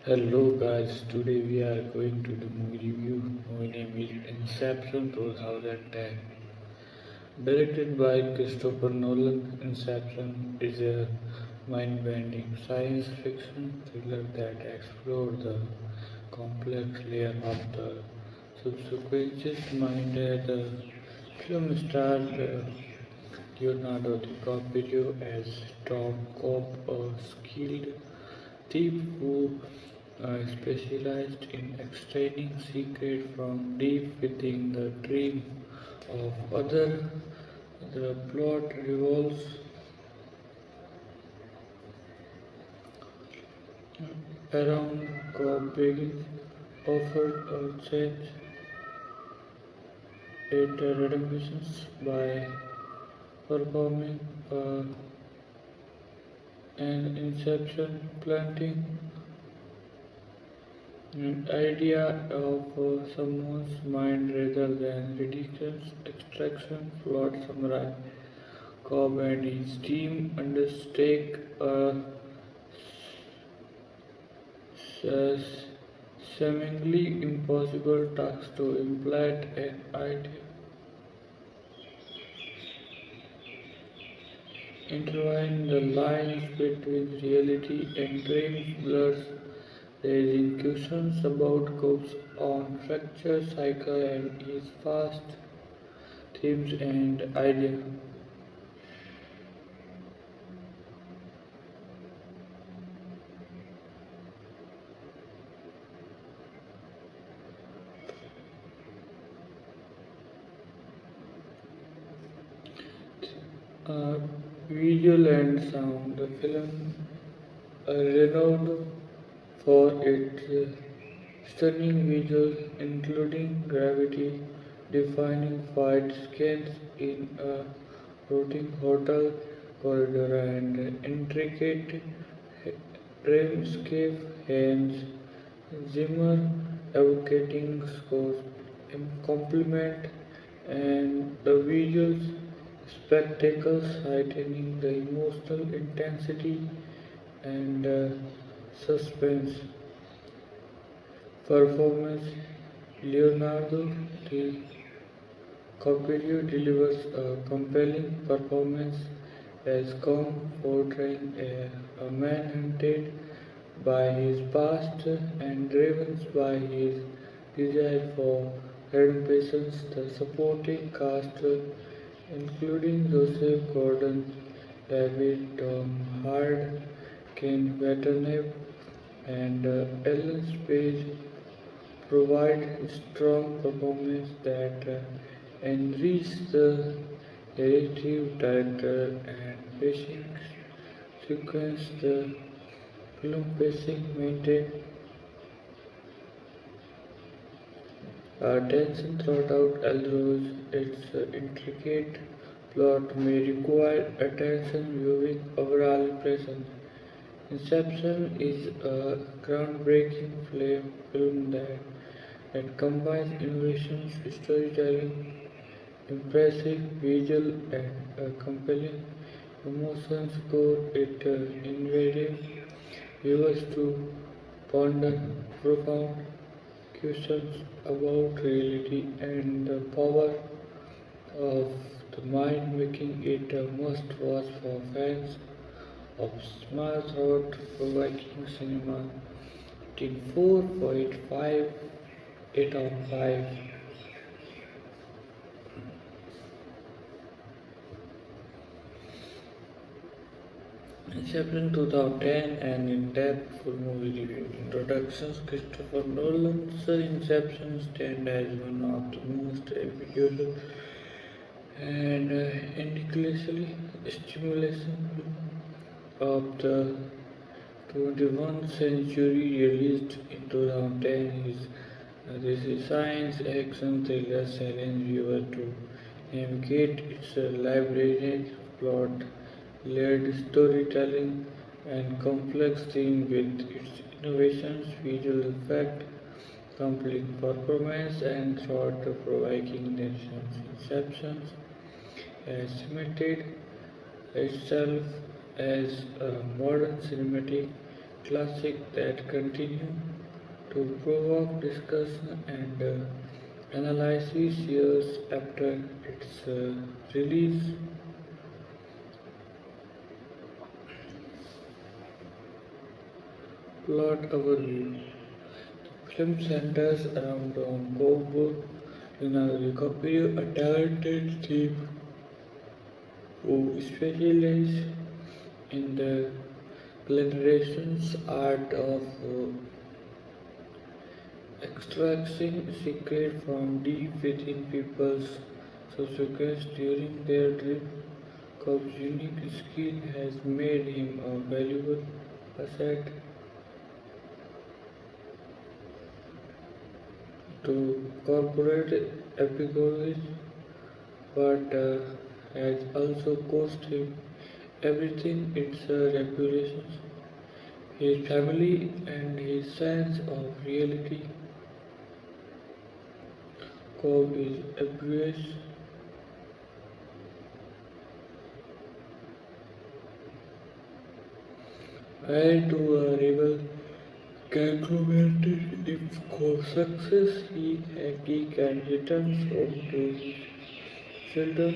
Hello guys, today we are going to do movie review. Movie name is Inception 2010. Directed by Christopher Nolan, Inception is a mind-bending science fiction thriller that explores the complex layer of the subconscious mind. The film stars Leonardo DiCaprio as Tom Cobb, a skilled thief who specialized in extracting secrets from deep within the dream of others. The plot revolves around Cobb being offered a chance at redemption by performing an inception planting an idea of someone's mind rather than ridiculous extraction. Plot summary: Cobb and his team undertake a seemingly impossible task to implant an idea, intertwine the lines between reality and dreams, blurs, raising questions about Cobb's own fracture cycle and his past themes and ideas. Uh, Visual and sound. The film renowned for its stunning visuals, including gravity-defying fight scenes in a rotting hotel corridor and intricate dreamscape. Hans Zimmer evocating scores complement and the visual spectacles heightening the emotional intensity and suspense. Performance: Leonardo DiCaprio delivers a compelling performance as Kong, portraying a man hunted by his past and driven by his desire for redemption. The supporting cast, including Joseph Gordon-Levitt, Tom Hardy, Ken Watanabe, and Ellen Page, provide strong performance that enrich the narrative. Director and pacing sequence. The film pacing maintains tension throughout, although its intricate plot may require attention viewing overall impression. Inception is a groundbreaking film that combines innovations, storytelling, impressive visual, and compelling emotions. Core it inviting viewers to ponder profound questions about reality and the power of the mind, making it a must-watch for fans of small thought-provoking cinema. Rating 4.5 8 out of 5. Inception 2010 and in-depth full movie review. Introductions: Christopher Nolan's Inception stands as one of the most ambitious and intellectually stimulating of the 21st century. Released in 2010, this is science action thriller challenge viewer to navigate its labyrinth plot, layered storytelling, and complex theme with its innovations, visual effect, compelling performance, and thought-provoking narrations. Inception has cemented itself as a modern cinematic classic that continue to provoke discussion and analysis years after its release. Plot overview. Film centers around Don Coburn, Leonardo DiCaprio, a talented thief who specializes in the clandestine art of extracting secrets from deep within people's subconscious during their dream. Cobb's unique skill has made him a valuable asset to corporate executives, but has also cost him everything its reputation, his family, and his sense of reality. Cobb is obvious heir to a rival conglomerate. If Cobb success, he can return home to his children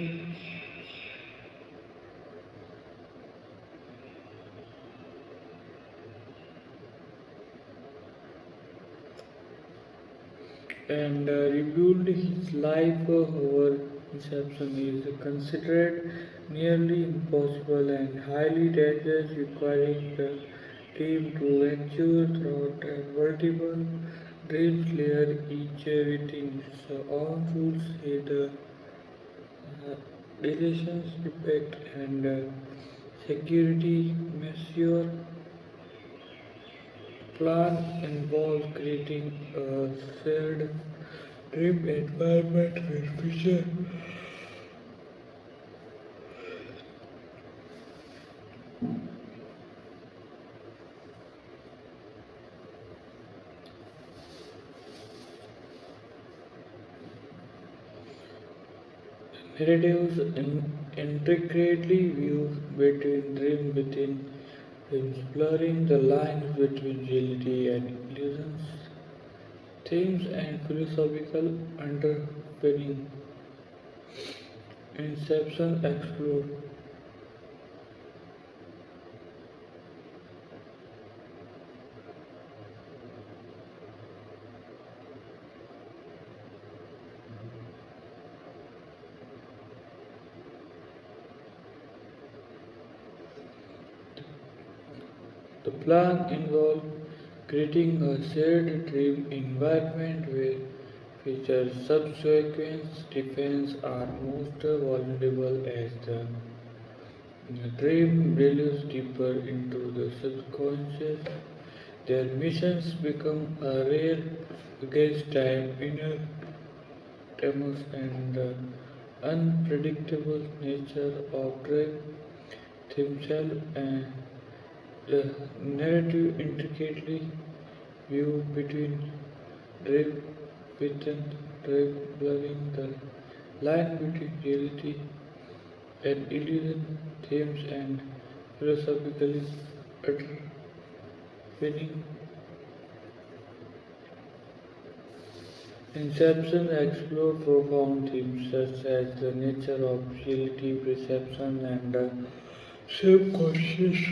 and rebuild his life. However, Inception is considered nearly impossible and highly dangerous, requiring the team to venture throughout multiple dreams layer, each within its own rules. The relations, impact, and security measure plan involves creating a shared dream environment with future narratives intricately weave between dream within dreams, blurring the lines between reality and illusions. Themes and philosophical underpinning. Inception explore the plan involved creating a shared dream environment where future subsequent defense are most vulnerable as the dream delves deeper into the subconscious. Their missions become a rare against time, inner tremors, and the unpredictable nature of dream themselves, and the narrative intricately viewed between dream within dream, blurring the line between reality and illusion, themes and philosophically underpinning. Inception explored profound themes such as the nature of reality, perception, and the subconscious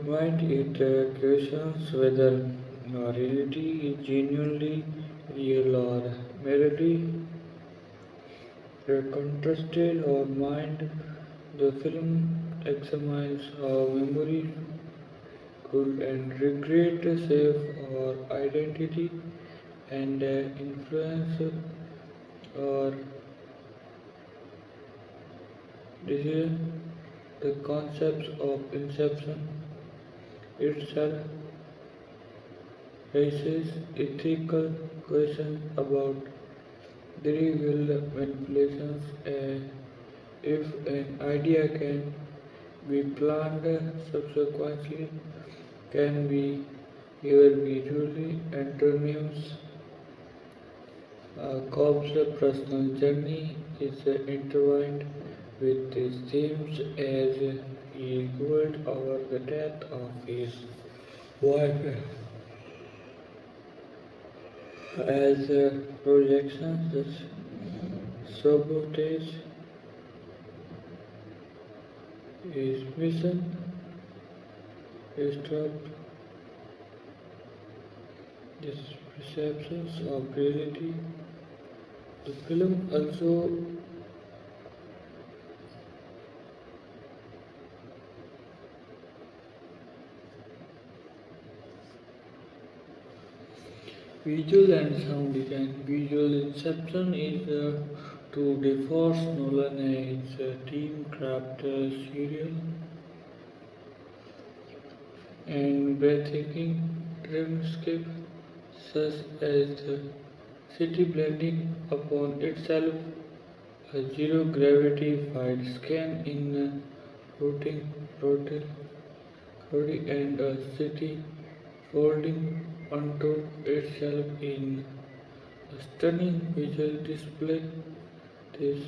mind. It questions whether reality is genuinely real or merely contrasted or mind. The film examines how memory could and regret shape our identity and influence our decision. The concept of inception itself raises ethical questions about free will manipulations. If an idea can be planned subsequently, can be ever be truly antonyms. Cobb's personal journey is intertwined with these themes as he ruled over the death of his wife as projections that sabotage his mission, disrupt his perceptions of reality. The film also visual and sound design. Visual Inception is to DeForce Nolan and his team craft a serial and breathtaking dreamscape such as the city blending upon itself, a zero gravity fight scan in routing, routing, routing and a city folding onto itself in a stunning visual display. This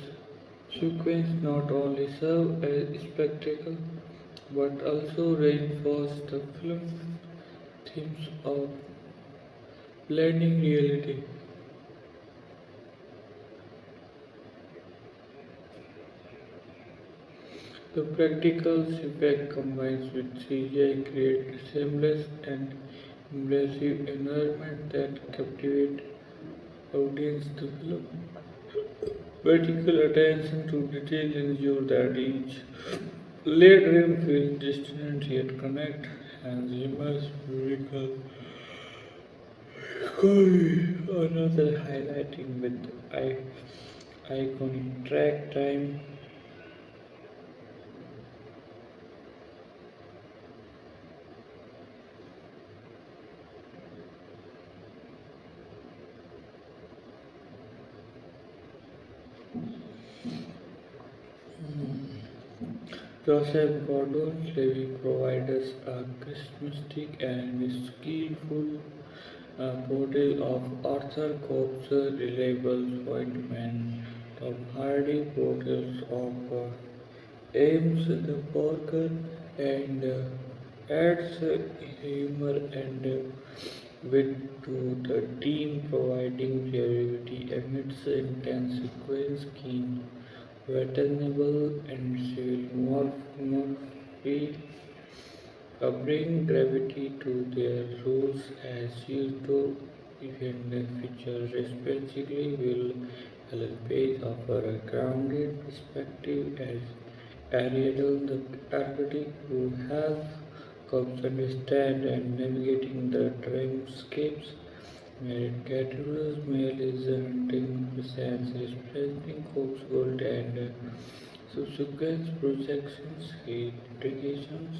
sequence not only serves as spectacle but also reinforces the film themes of blending reality. The practical effect combines with CGI create a seamless and immersive environment that captivate audience. The film particular attention to detail ensure that each layer dream feels distant yet connect and immersive lyrical story. Another highlighting with iconic track time. Joseph Gordon-Levitt provides us a charismatic and skillful portrayal of Arthur Cope's reliable appointment. Tom Hardy portrayals of Ames the Porker and adds humor and wit to the team, providing levity amidst intense sequence. Keen Venerable and civil morphe bring gravity to their roles as used even features respectively will Ellen Page offer a grounded perspective as Ariadne the architect who helps couples understand and navigating the dreamscapes. Married caterpillars male is hunting presents representing Cope's gold and subsequent projections, implications.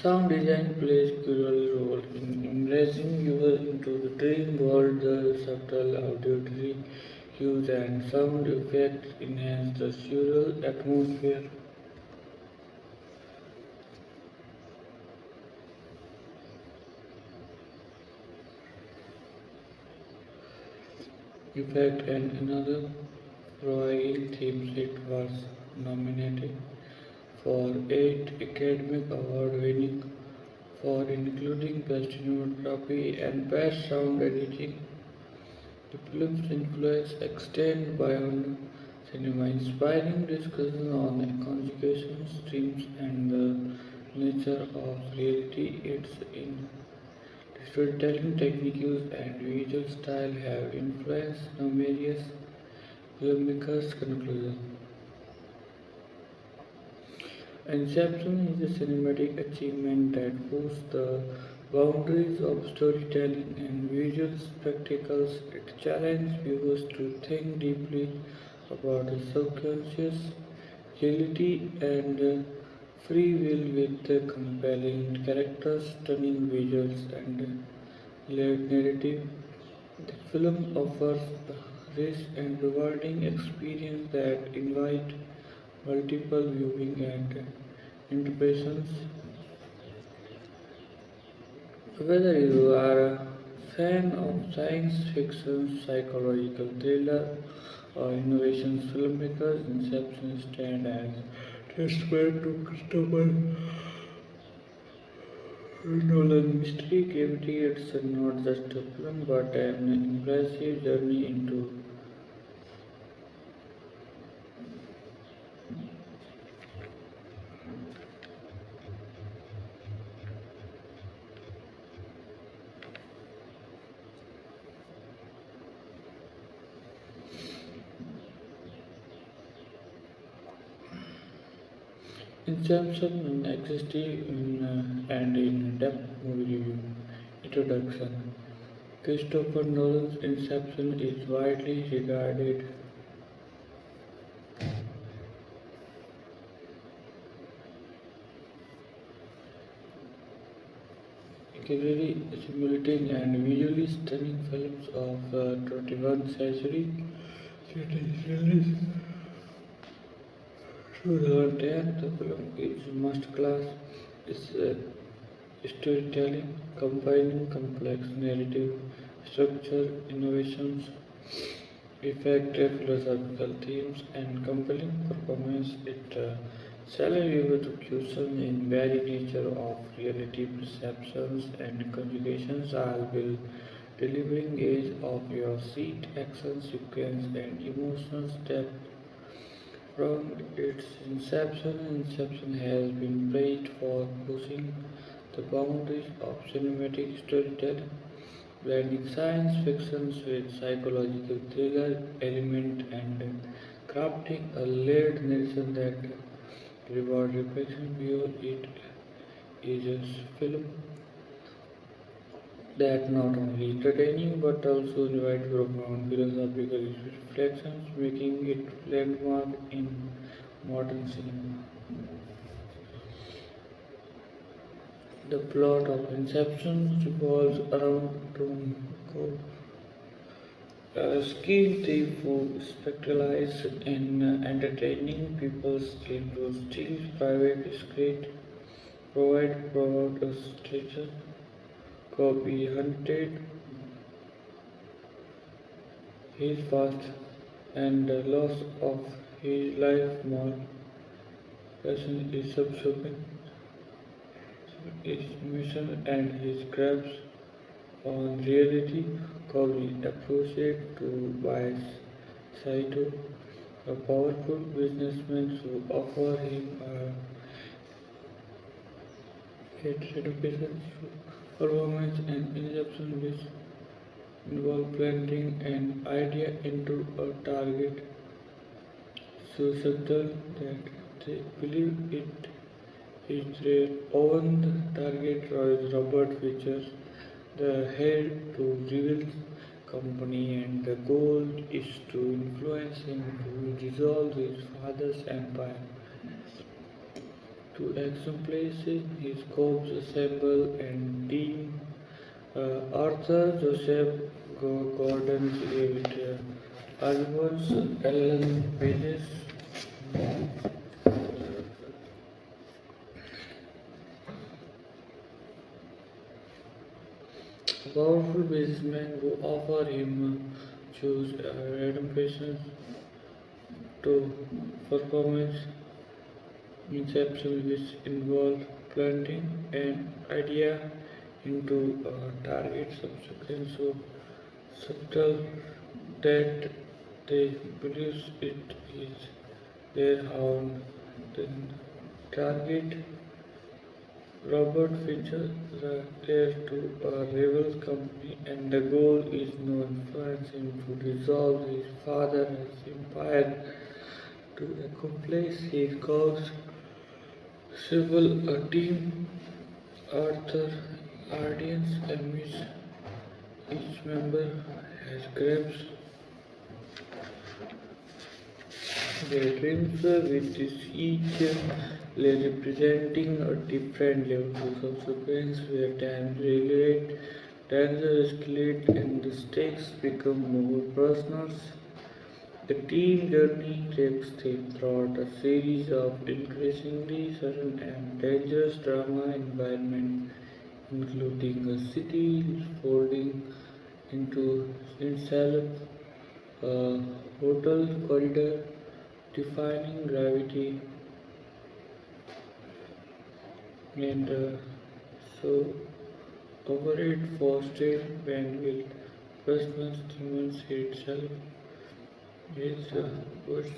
Sound design plays a crucial role in immersing users into the dream world. The subtle auditory cues and sound effects enhance the surreal atmosphere. Effect and another Royal theme set was nominated for 8 Academy Award winning for including Best Cinematography and Best Sound Editing. The film's influence extends beyond cinema, inspiring discussion on conjugation themes and the nature of reality. Its in storytelling techniques and visual style have influenced numerous filmmakers' conclusion. Inception is a cinematic achievement that pushes the boundaries of storytelling and visual spectacles. It challenges viewers to think deeply about the subconscious, reality, and free will with the compelling characters, stunning visuals, and layered narrative. The film offers rich and rewarding experience that invite multiple viewing and interpretations. Whether you are a fan of science fiction, psychological thriller, or innovation filmmakers, Inception stands as testament to Christopher Nolan's mystery cavity. It's not just a film but an impressive journey into Inception in exhaustive and in-depth movie review. Introduction. Christopher Nolan's Inception is widely regarded clearly simulating and visually stunning films of 21st century. It is released 2010. The film is masterclass. It's storytelling, combining complex narrative structure, innovations, effective philosophical themes, and compelling performance. It challenges the question in very nature of reality perceptions and conjugations, all will delivering edge of your seat, action sequence, and emotional depth. From its inception, Inception has been praised for pushing the boundaries of cinematic storytelling, blending science fiction with psychological thriller element and crafting a layered narration that rewards reflection beyond it is a film that not only entertaining but also invite profound philosophical reflections, making it landmark in modern cinema. The plot of Inception revolves around Tom Cole, a skilled thief who specializes in entertaining people's dreams to steal private secret, provide a stranger, copy hunted his past, and the loss of his life more passion is subsequent his mission and his grasp on reality could be approached to by Saito, a powerful businessman who offer him a hit education performance and inception which involve planting an idea into a target so subtle that they believe it is their own. The target is Robert Fisher, the head to Reveal's company, and the goal is to influence him to dissolve his father's empire. To accomplish his corps assemble and team Arthur Joseph Gordon-Levitt, Alphonse Allen Pages, a powerful businessman who offer him choose redemption to performance inception which involve planting an idea into a target subsequence so subtle that they believe it is their own. The target Robert Fisher there to a rival company and the goal is to influence him to dissolve his father's empire. To accomplish his cause, several a team Arthur audience amidst each member has grabs their dreams with each representing a different level of subsequence where time relate, times escalate and the stakes become more personal. The teen journey takes them throughout a series of increasingly sudden and dangerous drama environments, including a city folding into itself, a hotel corridor defying gravity, and so overhead fostered when will personal humans itself is what's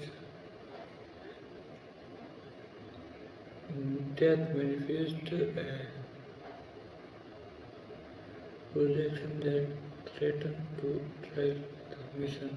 death manifest projection that threaten to drive the mission.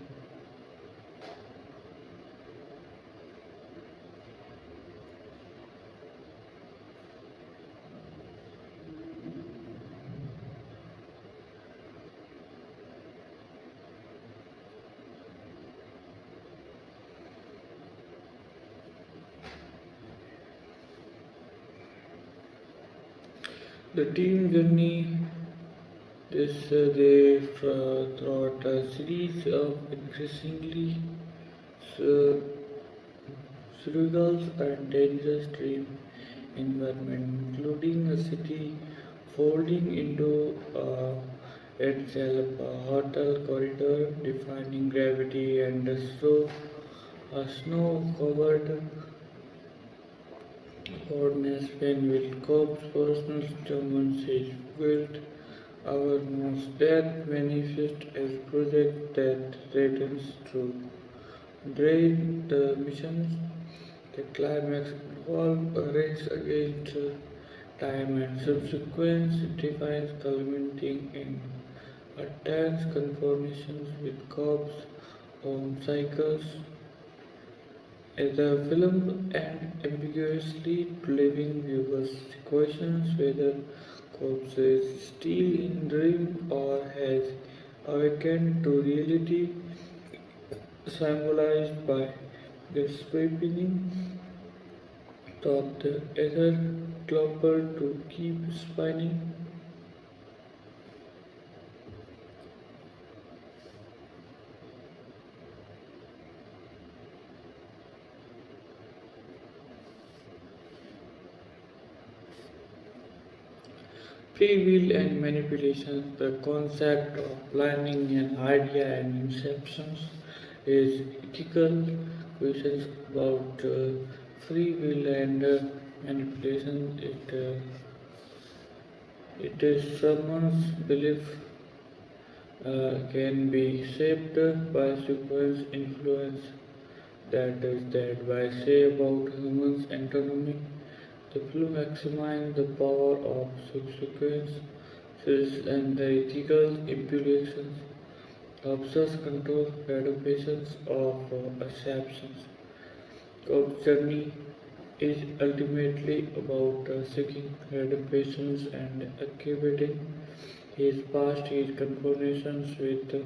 The team journey is they throughout a series of increasingly sur- surreal and dangerous dream environment, including a city folding into itself, a hotel corridor defining gravity, and a snow-covered Hardness when will Cobb's personal instruments is built our most death manifest as project that threatens to drain the missions. The climax involves a race against time and subsequent defines culminating in a tense confrontations with Cobb's own cycles the film ends ambiguously, leaving viewers questions whether Cobbs is still in dream or has awakened to reality, symbolized by the spinning top the ether clopper to keep spinning. Free will and manipulation, the concept of planning an idea and inceptions is ethical questions about free will and manipulation. It is someone's belief can be shaped by sequence influence that is that by say about humans autonomy. The film examines the power of sequences and the ethical implications of such control adaptations of exceptions. Cobb's journey is ultimately about seeking adaptations and accumulating his past, his confrontations with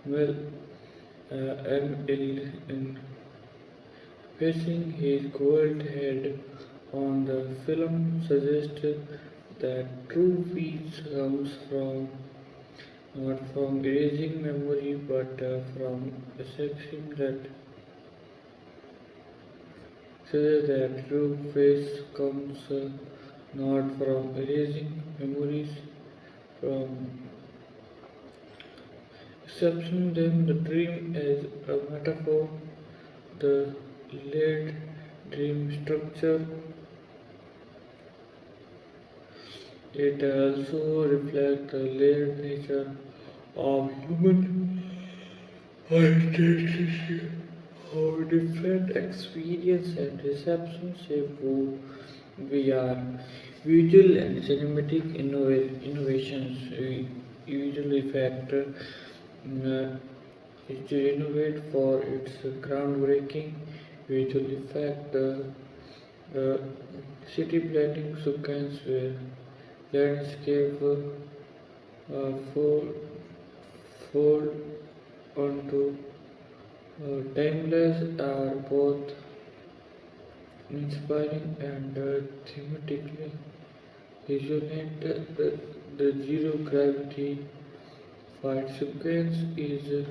well ill in facing his cold head on the film suggested that true peace comes from not from erasing memory but from accepting that suggests that true peace comes not from erasing memories from accepting them the dream as a metaphor the laid dream structure. It also reflects the layered nature of human identity, how different experience and reception shape who we are. Visual and cinematic innovations usually factor is to innovate for its groundbreaking visual effect. The city blending sequence where landscape fold, fold onto timeless are both inspiring and thematically resonant. The zero gravity fight sequence is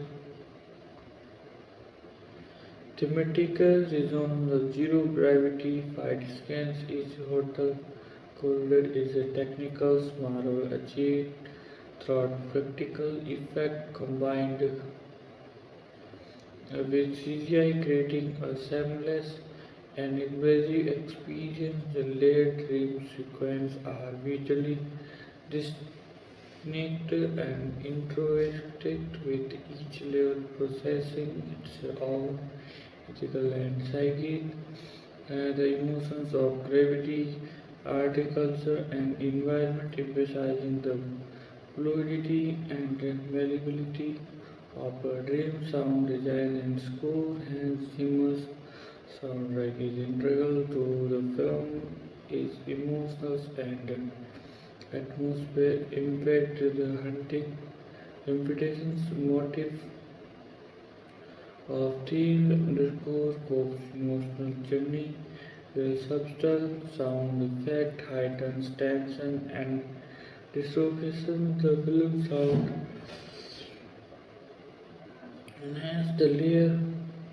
Thematic reason the zero gravity fight scans each hotel corridor is a technical marvel achieved through practical effect combined with CGI creating a seamless and immersive experience. The layered dream sequences are visually distinct and introspective with each layer processing its own ethical and psychic. The emotions of gravity, agriculture, and environment, emphasizing the fluidity and malleability of a dream sound design and score. Hence, Zimmer's soundtrack is integral to the film. Its emotional and atmosphere impact the hunting invitations motive of theme underscore Cope's emotional journey, where subtle sound effect heightens tension and dislocation. The film sound enhance the layer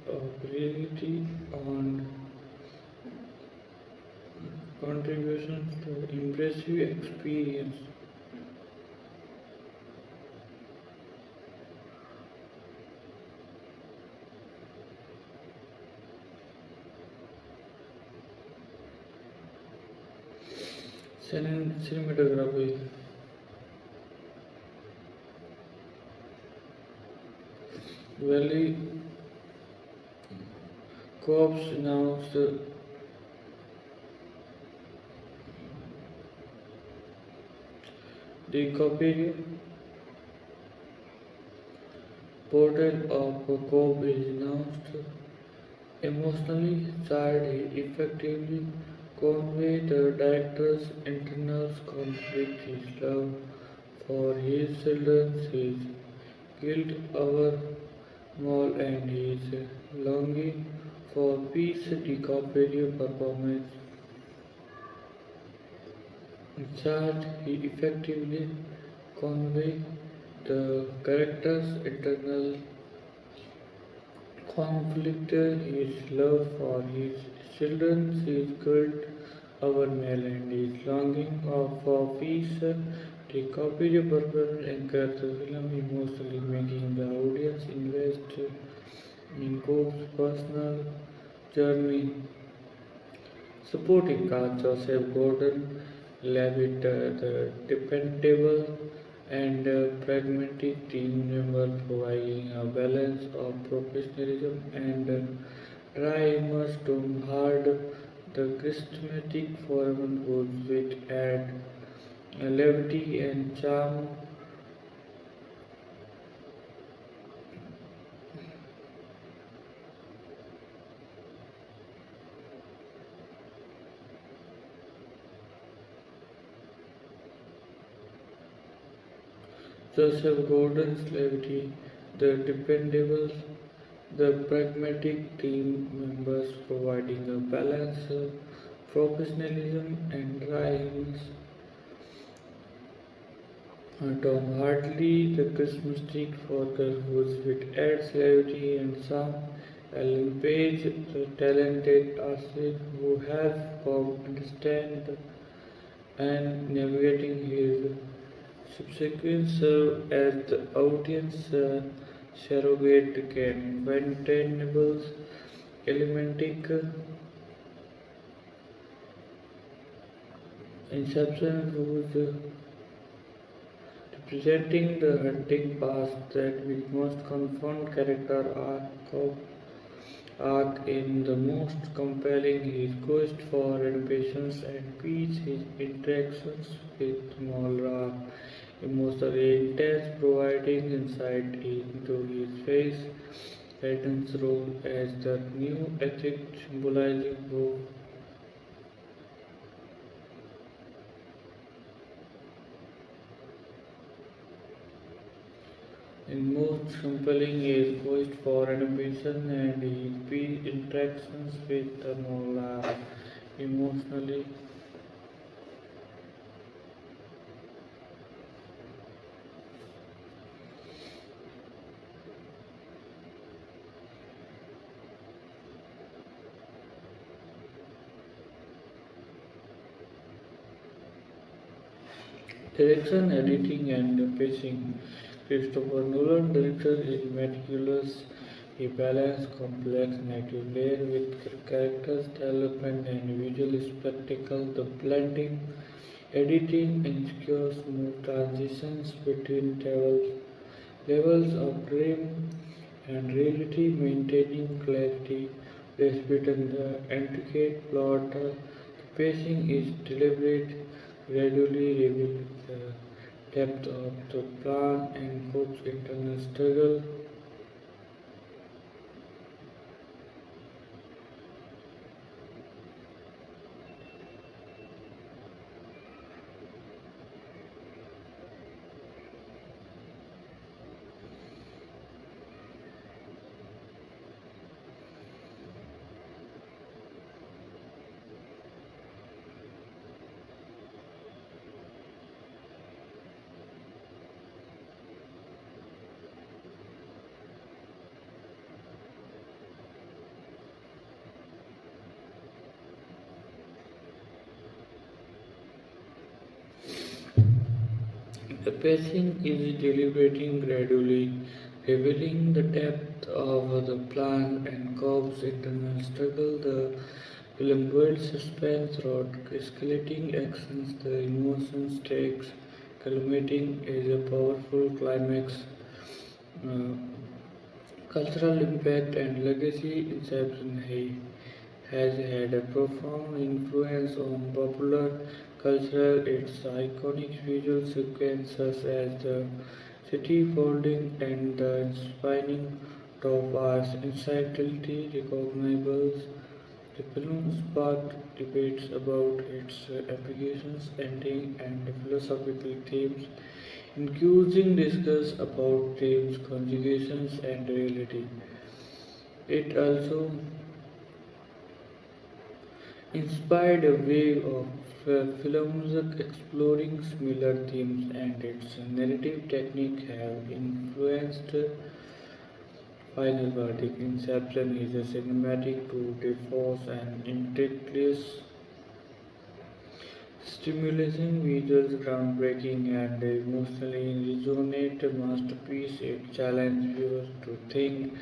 of reality on contributions to impressive experience. Cinematography. Valley Corps announced the copy portrait of Cobb is announced emotionally charged. He effectively conveyed the director's internal conflict, his love for his children, his guilt over Maul, and his longing for peace. DiCaprio performance in charge, he effectively conveyed the character's internal conflict, his love for his children, his guilt over Mel, and his longing for peace. The copy performance anchors the film emotionally, making the audience invest in Cope's personal journey. Supporting cast Joseph Gordon-Levitt, the dependable and pragmatic team member, providing a balance of professionalism and dry humor. Tom Hard, the charismatic foreman whose wit add levity and charm. Joseph Gordon's levity, the dependable, the pragmatic team members, providing a balance of professionalism and dry humor. Tom Hartley, the charismatic forker whose wit adds levity and charm. Ellen Page, the talented athlete who helps Bob understand and navigating his subsequent serve as the audience surrogate can Ventanables elementic Inception whose representing the hunting past that we must confront character arc in the most compelling his quest for redemption and peace, his interactions with Moral emotionally intense, providing insight into his face, Satan's role as the new ethic symbolizing hope. In most compelling his quest for redemption and his peace interactions with the Moral emotionally. Direction, editing, and pacing. Christopher Nolan director is meticulous. He balances complex narrative layer with characters development and visual spectacle. The blending, editing ensures smooth transitions between levels of dream and reality, maintaining clarity despite the intricate plot. The pacing is deliberate, gradually revealing the depth of the plan and Cook's internal struggle. The pacing is deliberating gradually, revealing the depth of the plan and Cobb's internal struggle. The film builds suspense throughout escalating actions, the emotion stakes culminating is a powerful climax. Uh, Cultural impact and legacy. Inception has had a profound influence on popular culture. Its iconic visual sequences as the city folding and the inspiring top are instantly recognizable. The film sparked debates about its applications, ending, and philosophical themes, including discussions about dreams, conjugations, and reality. It also inspired a wave of films exploring similar themes, and its narrative technique have influenced Final Verdict. Inception is a cinematic tour de force and intricate stimulating visuals, groundbreaking and emotionally resonant masterpiece. It challenges viewers to think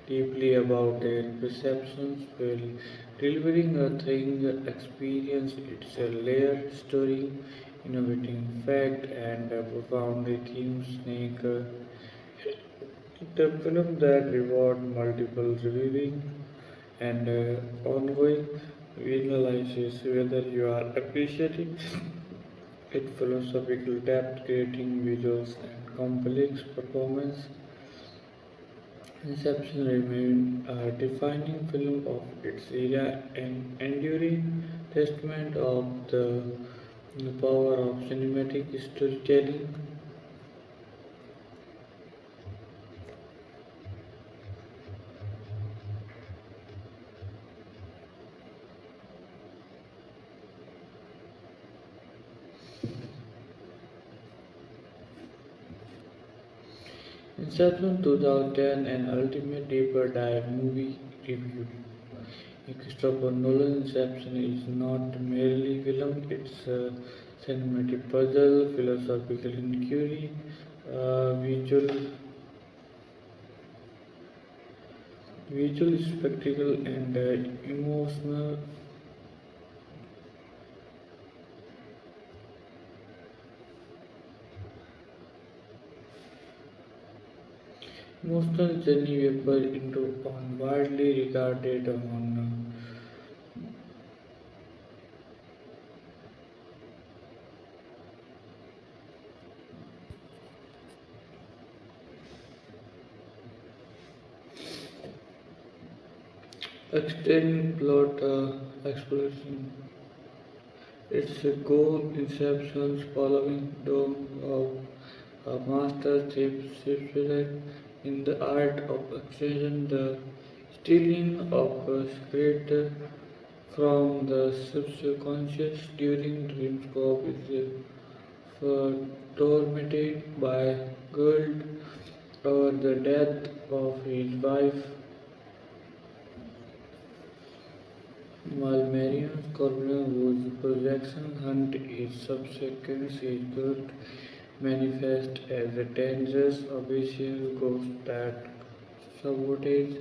deeply about their perceptions while delivering a thrilling experience. It's a layered story, innovating fact and a profound theme snake. The film that reward multiple reviewing and ongoing analysis whether you are appreciating its philosophical depth, creating visuals and complex performance. Inception remained a defining film of its era and enduring testament of the power of cinematic storytelling. Inception 2010, an ultimate deeper dive movie review. Christopher Nolan's Inception is not merely film, it's a cinematic puzzle, philosophical inquiry, visual spectacle, and emotional journey vapor into on widely regarded on extended plot exploration. Its goal Inception's following dome of a master shipwreck in the art of extraction, the stealing of a secret from the subconscious during dreamscope is tormented by guilt over the death of his wife. While Marion Scorpion's projection hunt is subsequent, his guilt manifests as a dangerous, abusive ghost that sabotages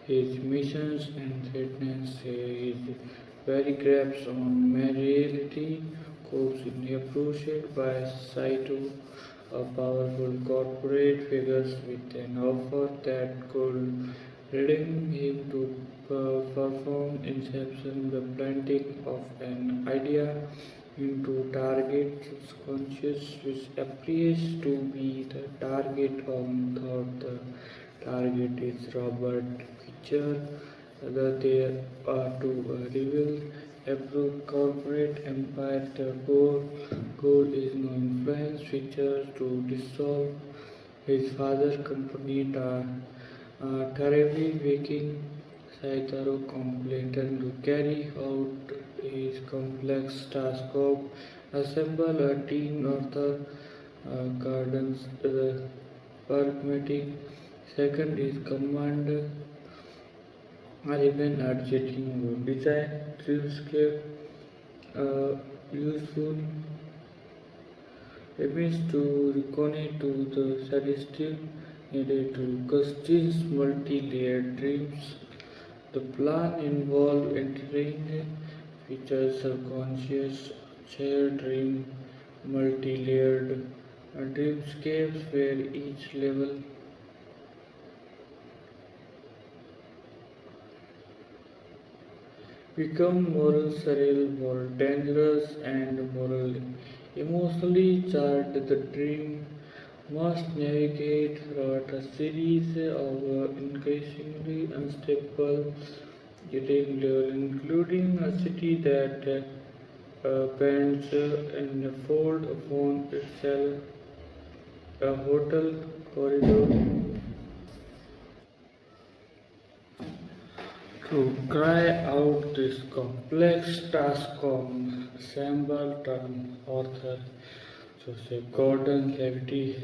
his missions and threatens his very grasp on reality. Cops is approached by Saito, a powerful corporate figure with an offer that could redeem him to perform Inception, the planting of an idea into target subconscious, which appears to be the target on thought. The target is Robert Pitcher. There are to reveal approved corporate empire. The goal is no influence Pitcher to dissolve his father's company, terribly making Saitaro competent to carry out his complex task of assemble a team of the gardens. The pragmatic second is Commander Arabian adjective design dreamscape useful aims to reconnect to the celestial needed to Gustin's multi-layered dreams. The plan involved entering features subconscious shared dream, multi-layered dreamscapes where each level become moral surreal, more dangerous and moral emotionally charged. The dream must navigate throughout a series of increasingly unstable getting level, including a city that bends and fold upon itself, a hotel corridor to cry out this complex task on assembled term author Joseph Gordon-Levitt,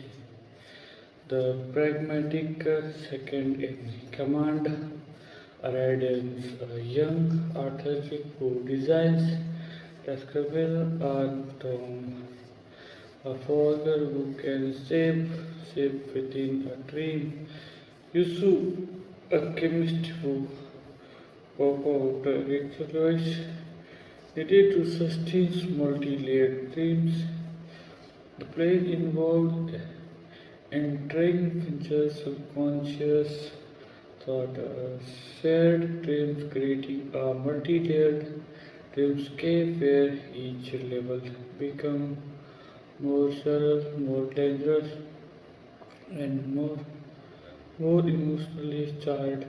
the pragmatic second in command, arrives a young author who designs describable art a father who can shape within a dream. Yusuf, a chemist who pop out electrolytes needed to sustain multi-layered dreams. The play involved entering Fincher's subconscious thought, shared dreams creating a multi-layered dreamscape where each level becomes more subtle, more dangerous, and more emotionally charged.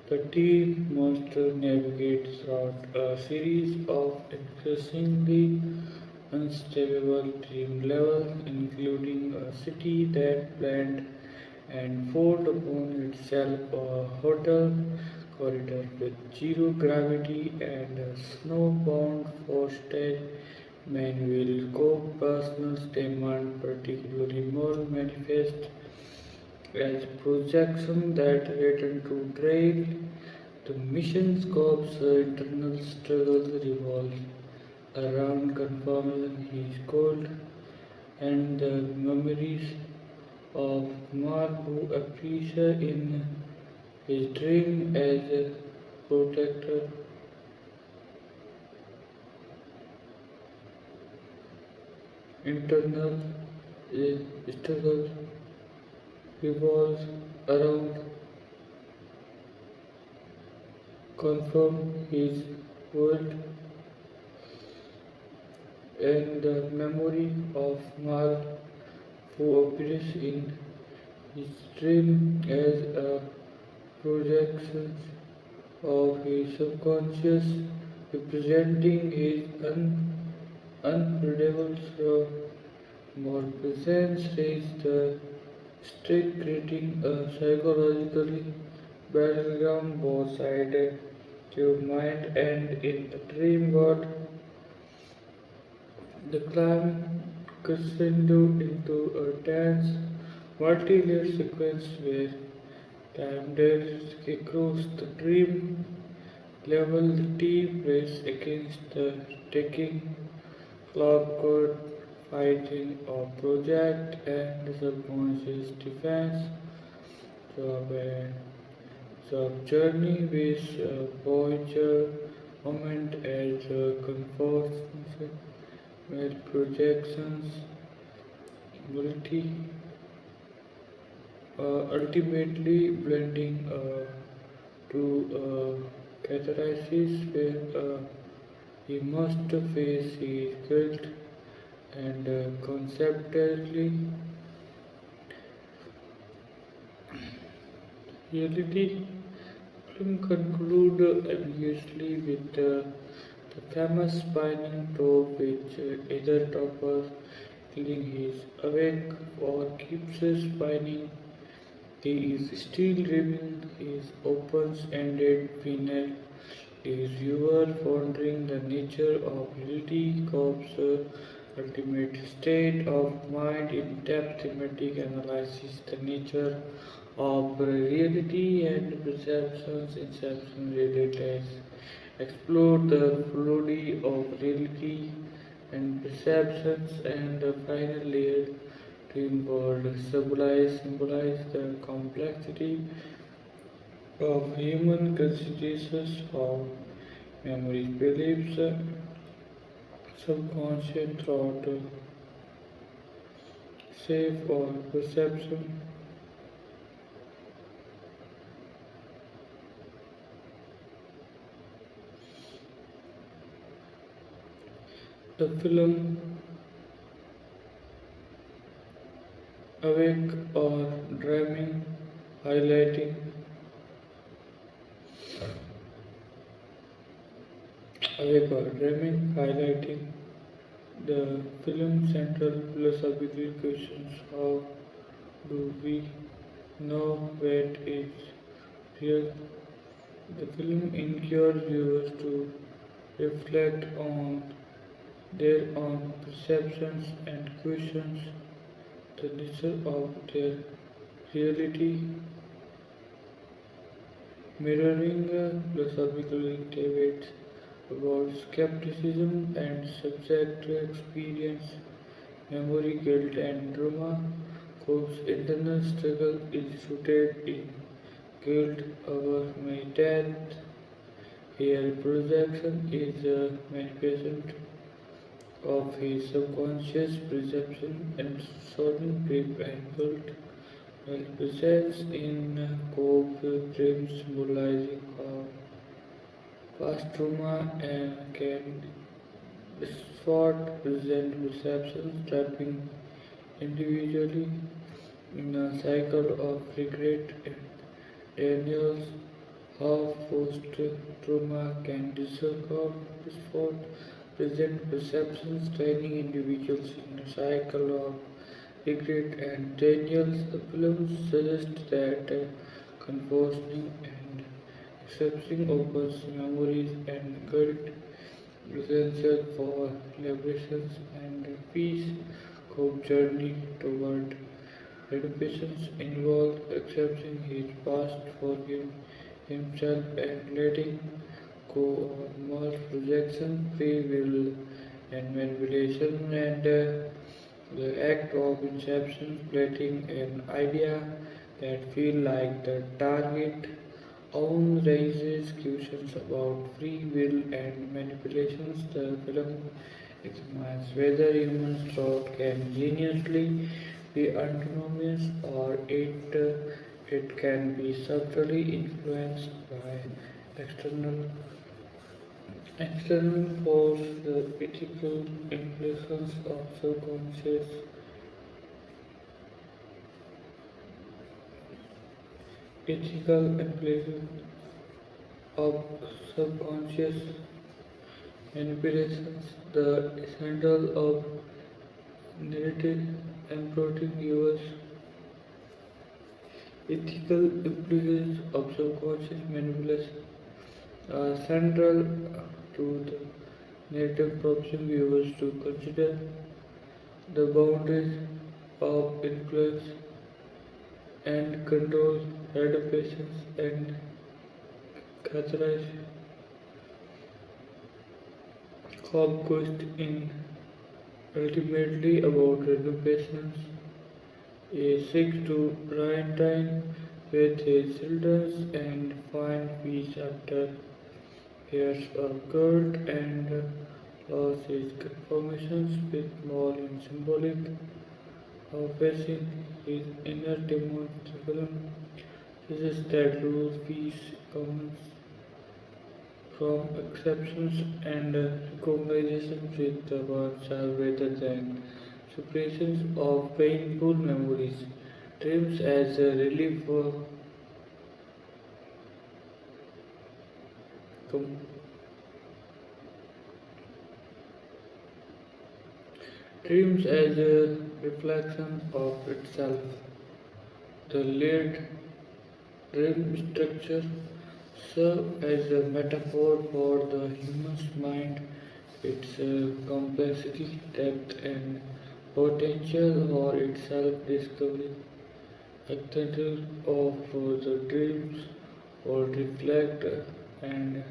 The team must navigate throughout a series of increasingly unstable dream levels, including a city that planned and fold upon itself, a hotel corridor with zero gravity, and a snowbound hostage manual. Co-personal demand, particularly more manifest as projection that return to drain. The mission scope's internal struggles revolve around confirming his goal and the memories of Mark who appears in his dream as a protector. Internal struggle revolves around confirm his world and the memory of Mal who appears in his dream as a projection of his subconscious representing his unpredictable self. More presence raised the stake creating a psychologically battleground both sides to mind and in the dream world. The climb crescendoed into a tense, multi-layered sequence where time dares across the dream. Level T press against the taking clockwork fighting or project and subconscious defense job and job journey with voyager moment as comfort where projections multi ultimately blending to catharsis where he must face his guilt and conceptually reality. Film conclude obviously with the famous spinning top which either toppers killing his awake or keeps spinning. He is still dreaming his open-ended finale. Is viewer pondering the nature of reality corp's ultimate state of mind in depth thematic analysis, the nature of reality and perceptions, Inception relates explore the fluidity of reality and perceptions and the final layer to involve symbolize the complexity of human constitutions of memory, beliefs, subconscious thought, safe or perception. The film awake or dreaming, highlighting awake or dreaming, highlighting the film's central philosophical questions. How do we know what is real? The film encourages viewers to reflect on their own perceptions and questions the nature of their reality, mirroring philosophical debates about skepticism and subjective experience, memory, guilt, and trauma. Cope's internal struggle is rooted in guilt over my death. Here, projection is a manifestation of his subconscious perception and solving grief and guilt, while presence in Cope's dreams symbolizing past trauma and can distort present perceptions, trapping individually in a cycle of regret and denials. How post-trauma can distort present perceptions, training individuals in a cycle of regret and denials. The film suggests that confessing and accepting opens memories and guilt essential for liberation and peace. Cope's journey toward redemption involved accepting his past, forgiving himself, and letting go of more projection, free will, and manipulation, and the act of inception, planting an idea that feel like the target own raises questions about free will and manipulations. The film examines whether human thought can genuinely be autonomous or it can be subtly influenced by external external force. The ethical implications of subconscious ethical implications of subconscious manipulations, the essential of narrative and plotting viewers, ethical implications of subconscious manipulation are central to the narrative, prompting viewers to consider the boundaries of influence and control, adaptations, and catharsis. Hope quest in ultimately about renovations. He seeks to reunite with his children and find peace after years of guilt and loss. His confirmations with more in symbolic of facing his inner demons. The film suggests that true peace comes from acceptance and recognition with the oneself rather than suppression of painful memories. Dreams as a relief for com- dreams as a reflection of itself. The layered dream structure serve as a metaphor for the human mind, its complexity, depth, and potential for its self-discovery. Acceptance of the dreams or reflect and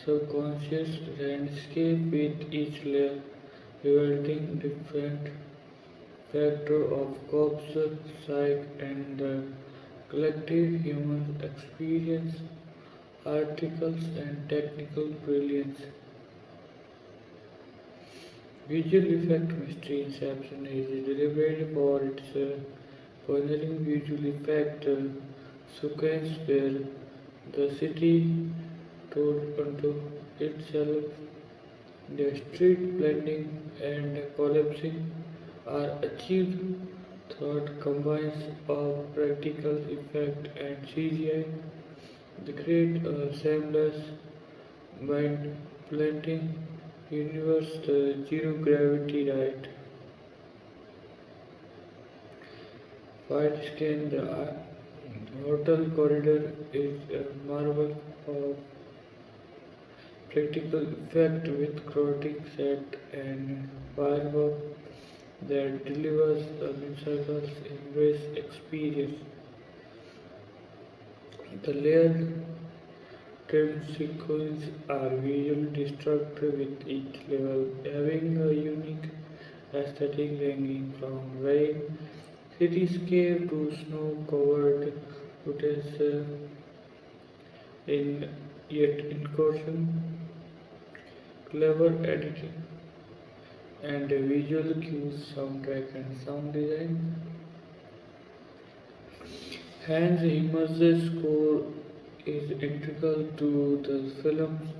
subconscious landscape with each layer revealing different factor of corpse, psyche, and the collective human experience, articles, and technical brilliance. Visual effect mystery Inception is delivered for its pioneering visual effect sequence where the city told unto itself, the street blending and collapsing are achieved through combines of practical effect and CGI. They create a seamless mind blending universe, the zero gravity ride. Wide scan, the hotel corridor is a marvel of practical effect with chaotic set and firework that delivers a circle's embrace experience. The layered dream sequences are visually destructive with each level having a unique aesthetic ranging from rain cityscape to snow-covered footage in yet incursion, clever editing, and visual cues, soundtrack, and sound design. Hans Zimmer's score is integral to the film's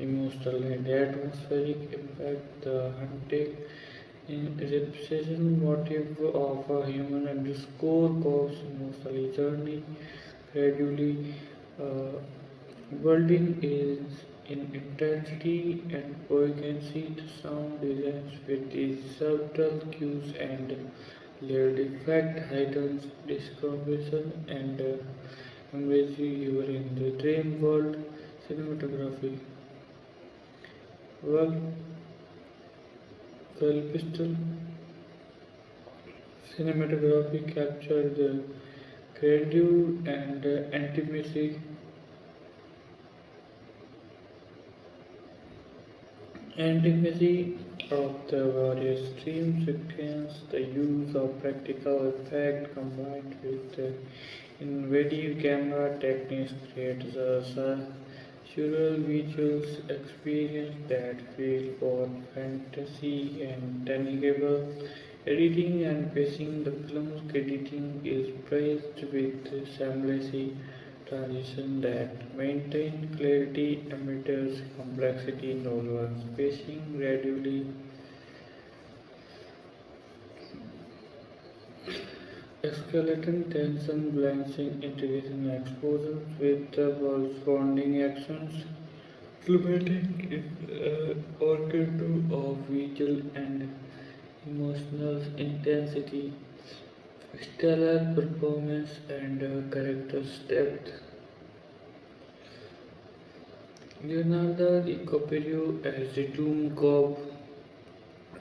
emotional and atmospheric impact. The haunting repetition motive of a human underscore Cobb's emotional journey gradually uh, building is in intensity and poignancy. The sound designs with these subtle cues and layered effect heightens discovery and immerses you in the dream world. Cinematography, well, well, pistol cinematography captured the grandeur and intimacy of the various stream sequence. The use of practical effect combined with the innovative camera techniques creates a surreal visual experience that feels both fantasy and tangible. Editing and pacing, the film's editing is praised with seamless transition that maintain clarity amidst complexity. Nolan's pacing gradually escalating tension, balancing integration explosions with the corresponding actions, culminating in orchestra of visual and emotional intensity, stellar performance, and character's depth. Leonardo DiCaprio as the Doom Cop.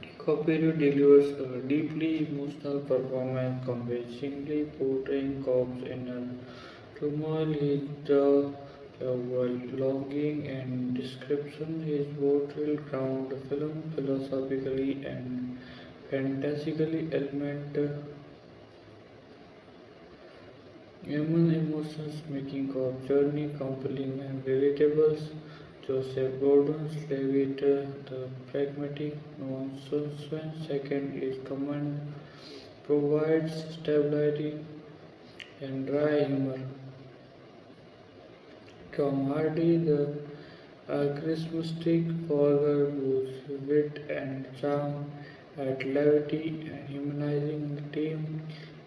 DiCaprio delivers a deeply emotional performance, convincingly portraying Cobb's inner turmoil. His While blogging and description, his portrayal ground the film philosophically and fantastically element human emotions, making of journey compelling and relatable. Joseph Gordon-Levitt, the pragmatic, nonsense second is command, provides stability and dry humor. Tom Hardy, the charismatic father whose wit and charm add levity and humanizing the team.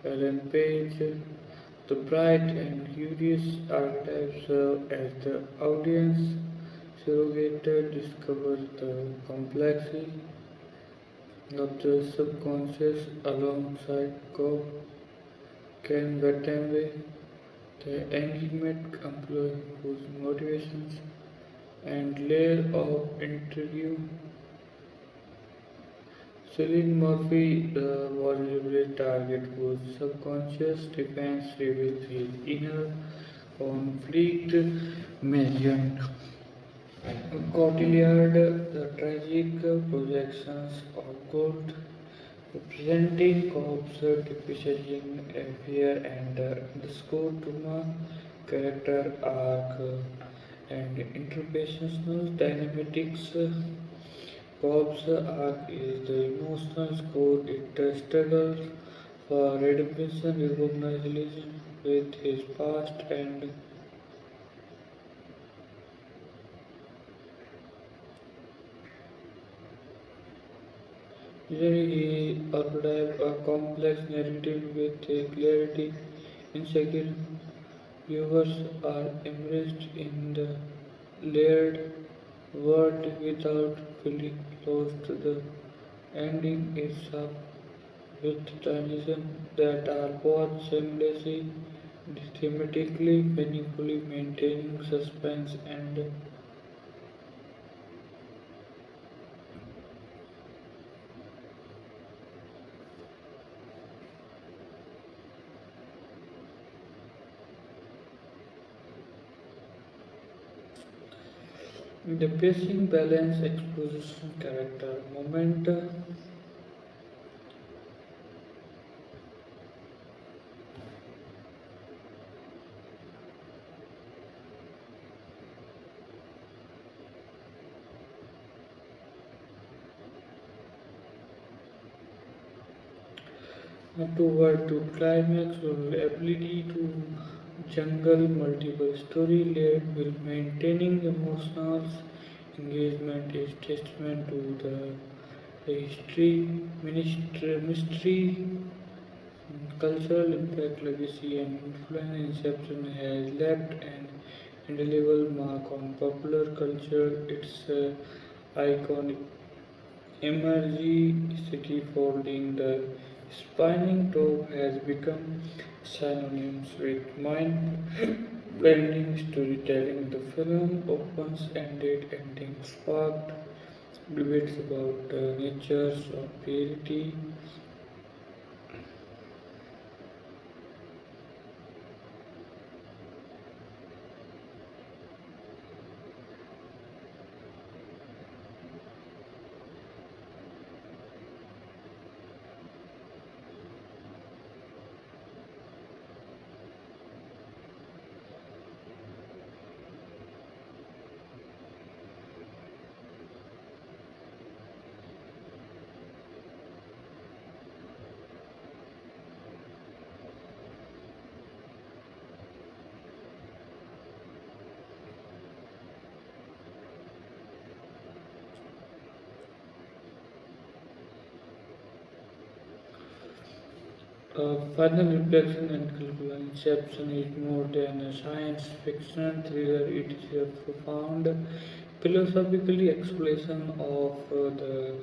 Ellen Page, the bright and curious archetype serve as the audience surrogate discover the complexity of the subconscious alongside Cobb, Ken Watanabe, the enigmatic employee whose motivations and layer of interview. Cillian Murphy, the vulnerable target whose subconscious defense reveals his inner conflict. Marion Cotillard, the tragic projections of guilt, representing Cobb's depreciating affair and the score to character arc and interpretational dynamics. Cobb's arc is the emotional core. It struggles for redemption, reconciliation with his past, and usually he arrives a complex narrative with a clarity. Insecure viewers are immersed in the layered world without feeling lost. The ending is sharp with transitions that are both seamlessly thematically meaningfully maintaining suspense and the pacing balance exposition character moment toward to climax or ability to jungle multiple story layered while maintaining emotional engagement is testament to the history, mystery, cultural impact, legacy, and influence. Inception has left an indelible mark on popular culture. Its iconic emerging scaffolding, the spinning top has become synonymous with mind-blending storytelling. The film opens ended ending sparked debates about the natures of reality. Final reflection and conclusion. Inception is more than a science fiction thriller. It is a profound philosophical exploration of the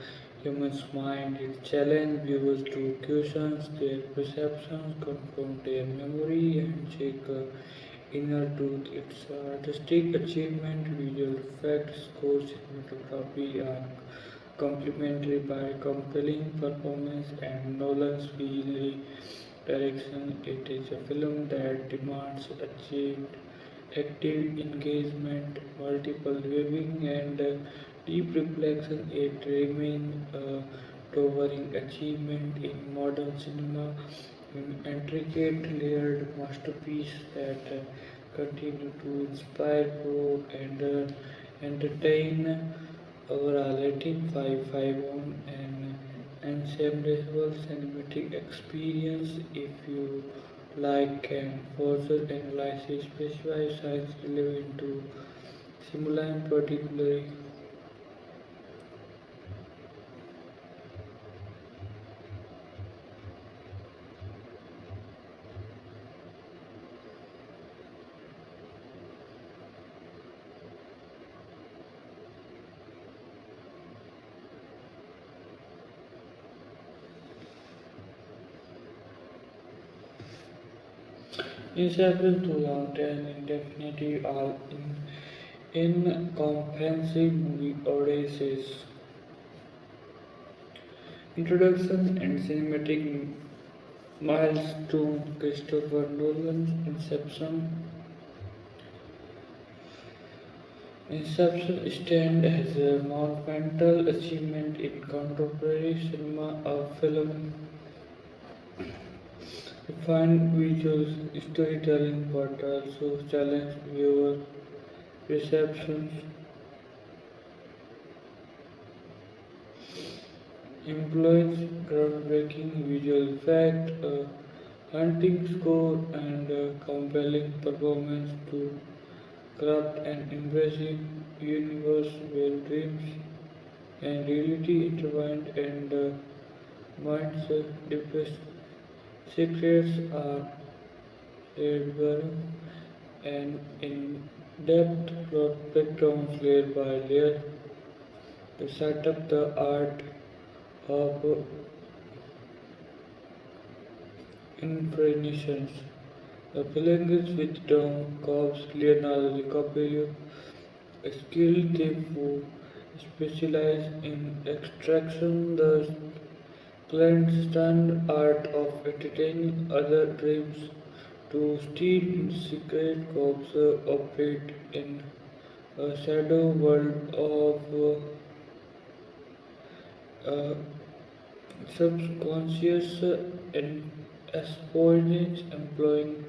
human's mind. It challenges viewers to question their perceptions, confront their memory, and seek inner truth. Its artistic achievement, visual effects, score, cinematography are complemented by compelling performance and Nolan's visionary direction. It is a film that demands achieved active engagement, multiple viewing, and deep reflection. It remains a towering achievement in modern cinema, an intricate, layered masterpiece that continue to inspire, provoke, and entertain. Overall, rating 5 on an ensemble cinematic experience. If you like can further analysis specialized science relevant to Simulan particularly. Inseparable to long-term indefinitely all in comprehensive movie audiences. Introduction and cinematic milestone Christopher Nolan's Inception. Inception stands as a monumental achievement in contemporary cinema, a film refined visuals, storytelling, but also challenged viewer perceptions, employs groundbreaking visual effects, a haunting score, and a compelling performance to craft an impressive universe where dreams and reality intertwined and mind's deepest secrets are laid bare and in-depth plot backgrounds layer by layer to set up the art of incarnations. The film is with Tom Cobb's Leonardo DiCaprio, a skilled thief who specializes in extraction the clandestine art of entertaining other dreams to steal in secret corps operate in a shadow world of uh, subconscious and espionage employing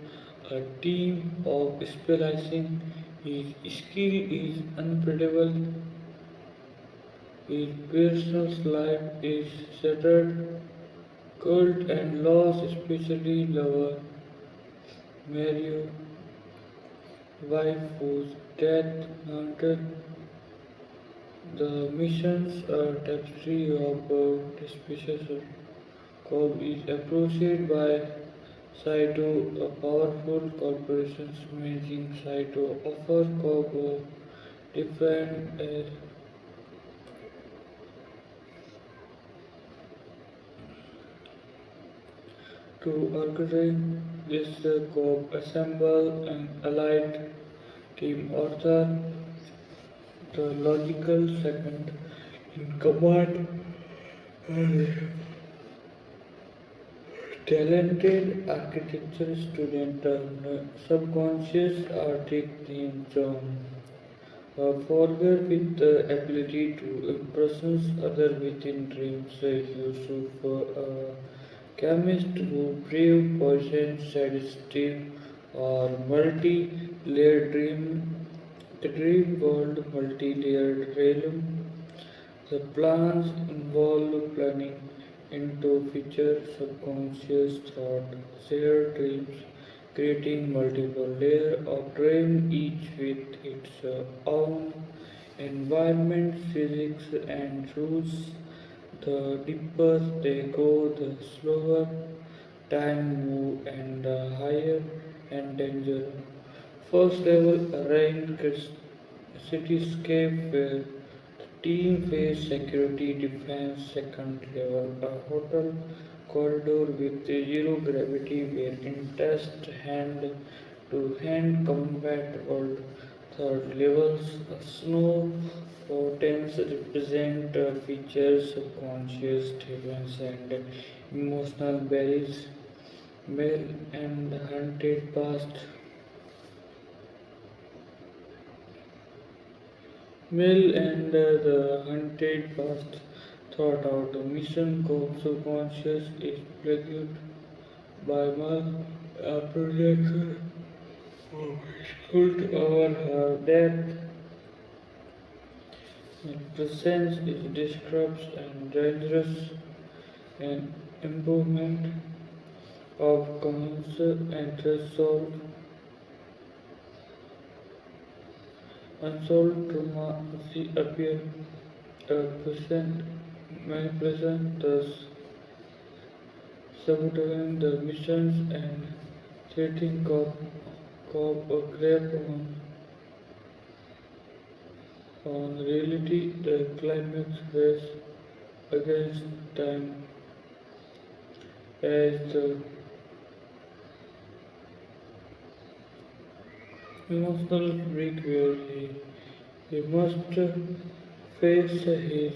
a team of specializing. His skill is unpredictable, his personal life is shattered, cult and lost, especially lover Mario, wife whose death haunted the mission's tapestry of suspicious. Cobb is approached by Saito, a powerful corporation's managing Saito offers Cobb a different to organize this Cobb assemble an allied team author, the logical second in command and talented architecture student turned subconscious artist named John. A forger with the ability to impress others within dreams, Yusuf, a chemist who brave poison sedative or multi-layered dream, the dream world multi-layered realm. The plans involve planning into future subconscious thought, shared dreams, creating multiple layers of dream, each with its own environment, physics, and rules. The deeper they go, the slower time move and the higher and danger. First level arranged cityscape where the team face security defense. Second level a hotel corridor with zero gravity where intense hand to hand combat world. Third levels snow fountains represent features subconscious events and emotional barriers. Male and hunted past Mill and the hunted past thought out the mission Cope's subconscious is plagued by a projection cult over her death. Its presence is disturbs and dangerous and improvement of counsel and threshold unsolved trauma she appear a present manipulation thus sabotaging the missions and setting cop a grab on reality. The climax race against time as the emotional break where he must face his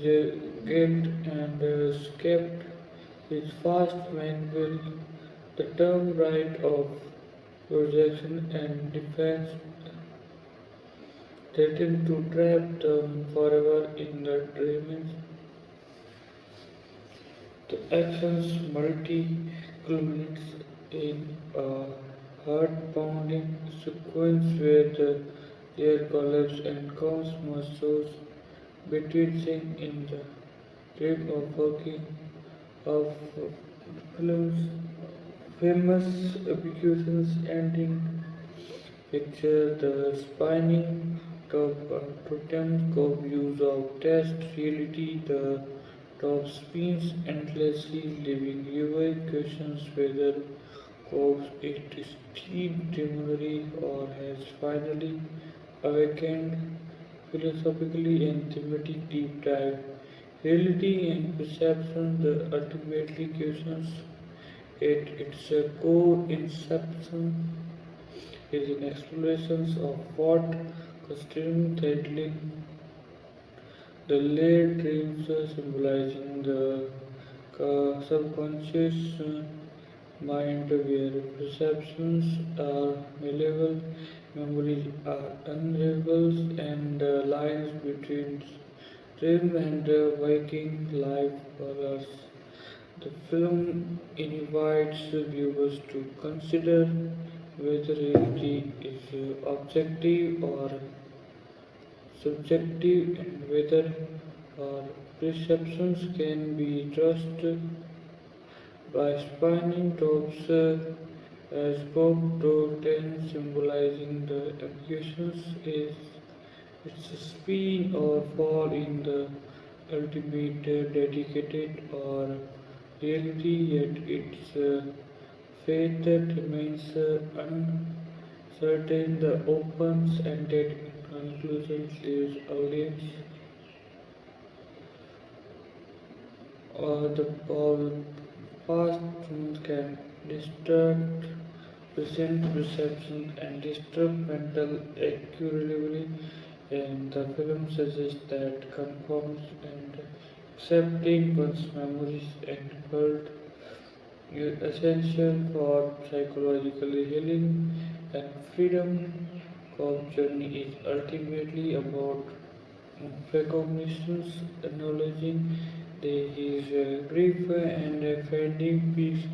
guilt and escape his fast manual, the term right of projection and defense threatened to trap them forever in the dreams. The actions multi culminates in a heart-pounding sequence where the air collapses and comes muscles between Singh in the dream of working of film's famous executions ending picture the spinning top totem of use of test reality the top spins endlessly leaving viewer questions whether Cobbs is still dreamery or has finally awakened philosophically and thematic deep dive. Reality and perception the ultimately questions at its core inception is an exploration of what constitutes the layered dreams symbolizing the subconscious mind where perceptions are malleable, memories are unraveled, and the lines between dream and waking life blurs. The film invites viewers to consider whether reality is objective or subjective and whether our perceptions can be trusted by spinning tops as Bob 10 symbolizing the equations is its spin or fall in the ultimate dedicated or reality yet its fate remains uncertain. The open-ended conclusion leaves audience or the past can distort present perception and disturb mental equilibrium, and the film suggests that conforms and accepting one's memories and world is essential for psychological healing and freedom. Cobb's journey is ultimately about recognitions, acknowledging his grief and finding peace.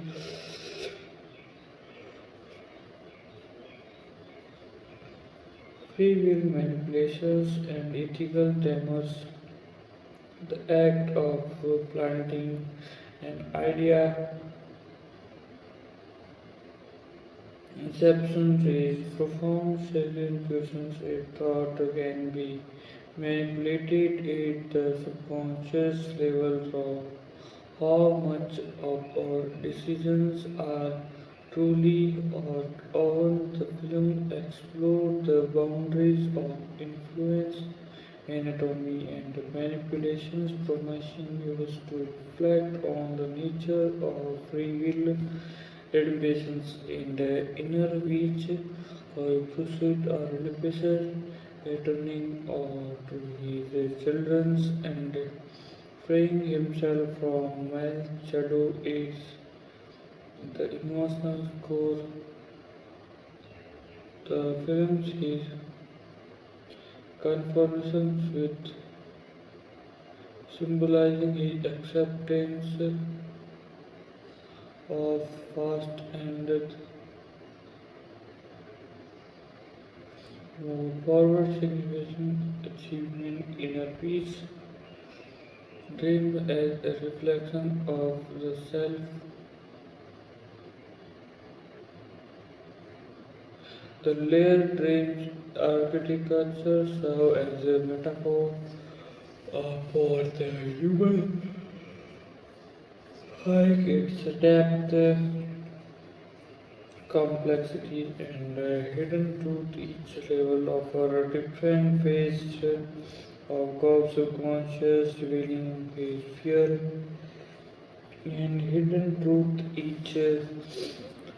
Free will manipulations and ethical dilemmas, the act of planting an idea. Inception raises profound social questions if thought can be manipulated at the subconscious level through how much of our decisions are truly our own. The film explored the boundaries of influence, anatomy, and manipulations, promising viewers to reflect on the nature of free will, limitations in the inner reach, pursuit or repression, returning to his children's and freeing himself from man's shadow is the emotional core. The film's his conversations with symbolizing his acceptance of past and forward significant achievement inner peace, dream as a reflection of the self. The layered dreams architecture serve as a metaphor for the human like its depth, complexity, and hidden truth. Each level of a different phase of God's subconscious revealing his fear and hidden truth. Each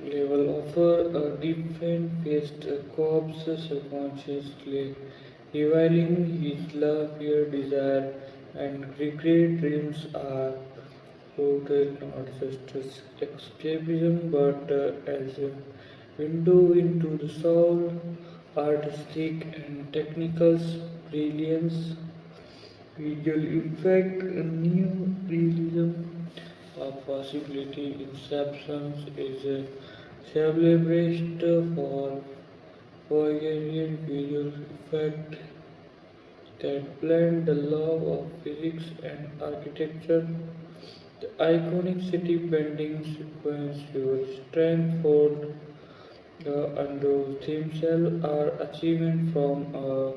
level offer a different faced corpse subconsciously revealing his love, fear, desire, and regret. Dreams are rooted not just as escapism but as a window into the soul, artistic and technical brilliance, visual effect, a new realism of possibility. Inception is a celebration for Poignant visual effect that blend the love of physics and architecture. The iconic city bending sequence, your strength fold, the undo theme cell are achievement from a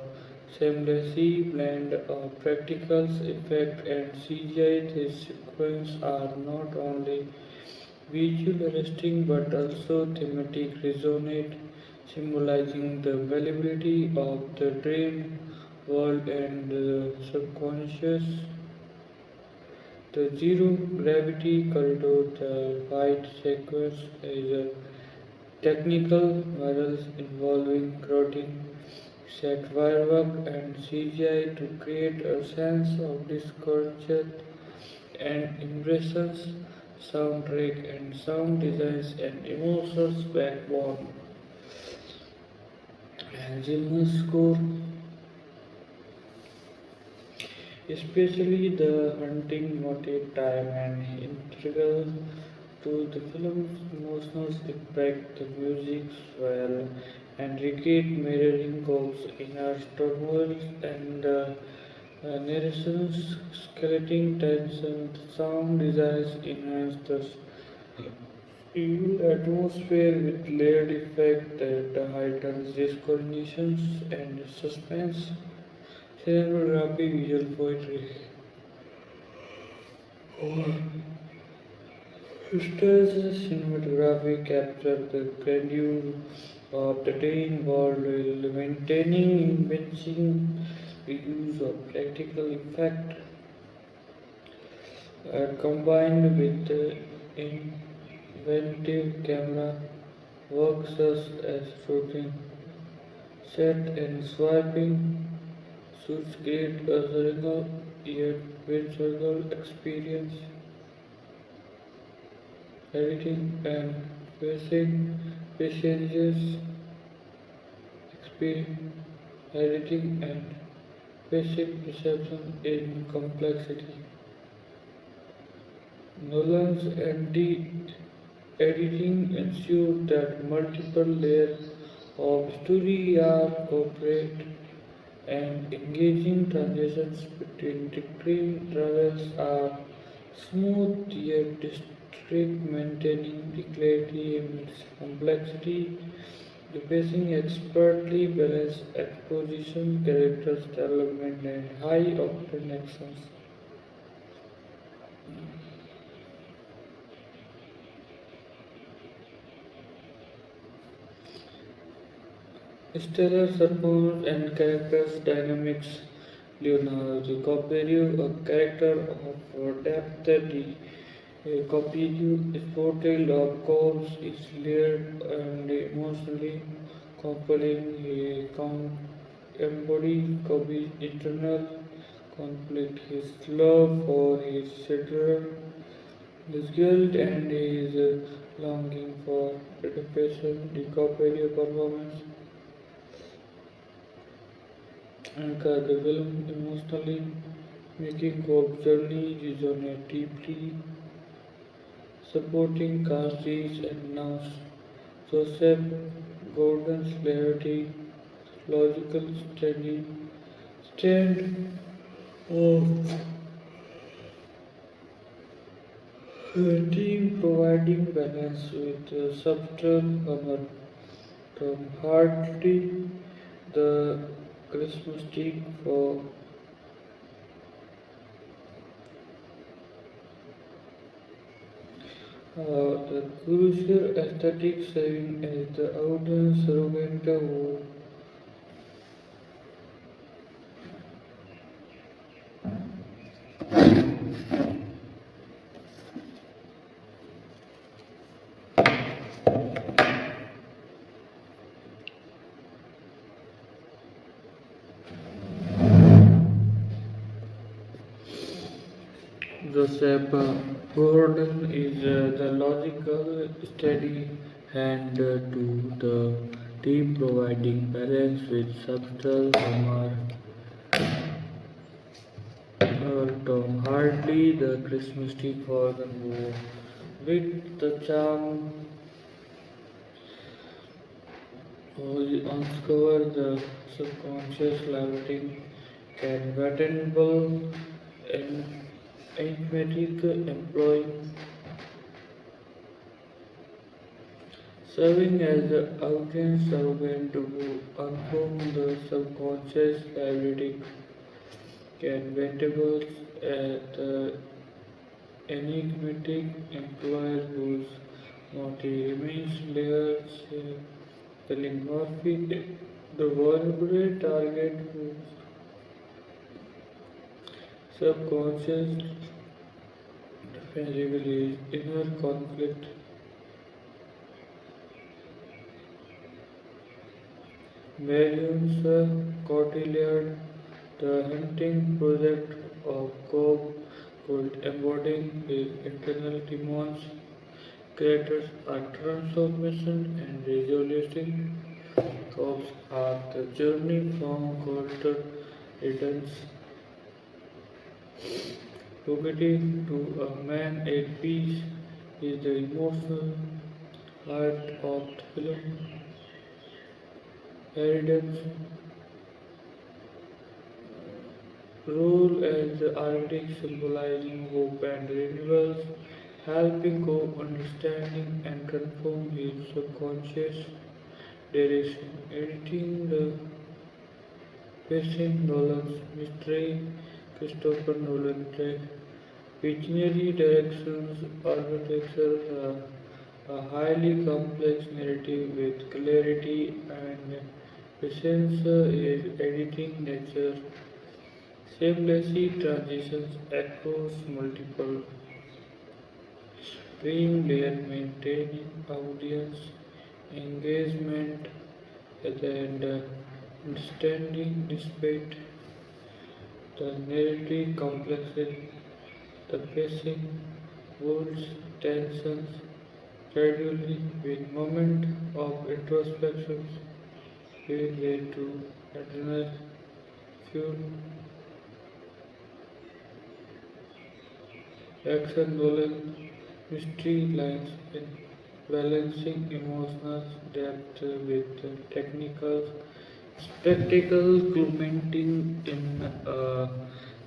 seamlessly blend of practical effect and CGI. This sequence are not only visual arresting but also thematic resonate, symbolizing the malleability of the dream world and the subconscious. The zero gravity corridor, the white sequence, is a technical models involving crowding, set firework, and CGI to create a sense of discomfort and impressions, soundtrack and sound designs and emotions backbone. And Zimmer's score, especially the hunting motive, time and integral to the film's emotional impact, the music swell and regret mirroring Cole's inner turmoil and narration's escalating tension, the sound designs enhance the evil atmosphere with layered effect that heightens discognitions and suspense, cinematography, visual poetry. Huston's cinematography captured the grandeur of the Dane world while maintaining inventing the use of practical effect combined with the inventive camera work such as shooting, set and swiping suits create a surreal yet visual experience. Editing and facing passages experience, editing and basic perception in complexity. Nolan's editing ensured that multiple layers of story are cooperated and engaging transitions between different travels are smooth yet distinct, maintaining the clarity amidst complexity. The pacing expertly balanced exposition, characters development, and high octane actions. Stellar performance and characters dynamics. Leonardo DiCaprio, a character of depth, DiCaprio's portrayal of Cobbs is layered and emotionally compelling. He embodies Cobb's internal conflict, his love for his sister, his guilt, and his longing for redemption. DiCaprio performance anchor the film emotionally, making Cope's journey resonate deeply. Supporting castees and nurse Joseph Gordon's clarity, logical study, stand of the team providing balance with subtle humor. Tom Hardy, the Christmas tree for the crucial aesthetic serving as the audience surrogate who Joseph Gordon is the logical, steady hand to the team, providing balance with subtle humor. Tom Hardy, the Christmas tree for the move, with the charm uncover the subconscious lighting can venerable and enigmatic employing serving as the audience servant to unfold the subconscious liability can vegetables at the enigmatic employer whose motive remains layers polymorphic the vulnerable target whose subconscious basically inner conflict. Marion's Cotillard, the hunting project of Cobb, could embodying his internal demons, characters are transformation and resolution. Cobb's arc, the journey from culture returns fugitive to a man at peace is the emotional heart of the film. Heriden's role as the Arctic symbolizing hope and renewal, helping Cope understanding and confirm his subconscious direction, editing the pacing Nolan's mystery, Christopher Nolan's visionary directions, architecture, a highly complex narrative with clarity and presence is editing nature seamlessly transitions across multiple stream layers, maintaining audience engagement and understanding despite the narrative complexity. The pacing builds tensions gradually with moment of introspection giving way to adrenaline fuel action Nolan mystery lines in balancing emotional depth with technical spectacle, culminating in a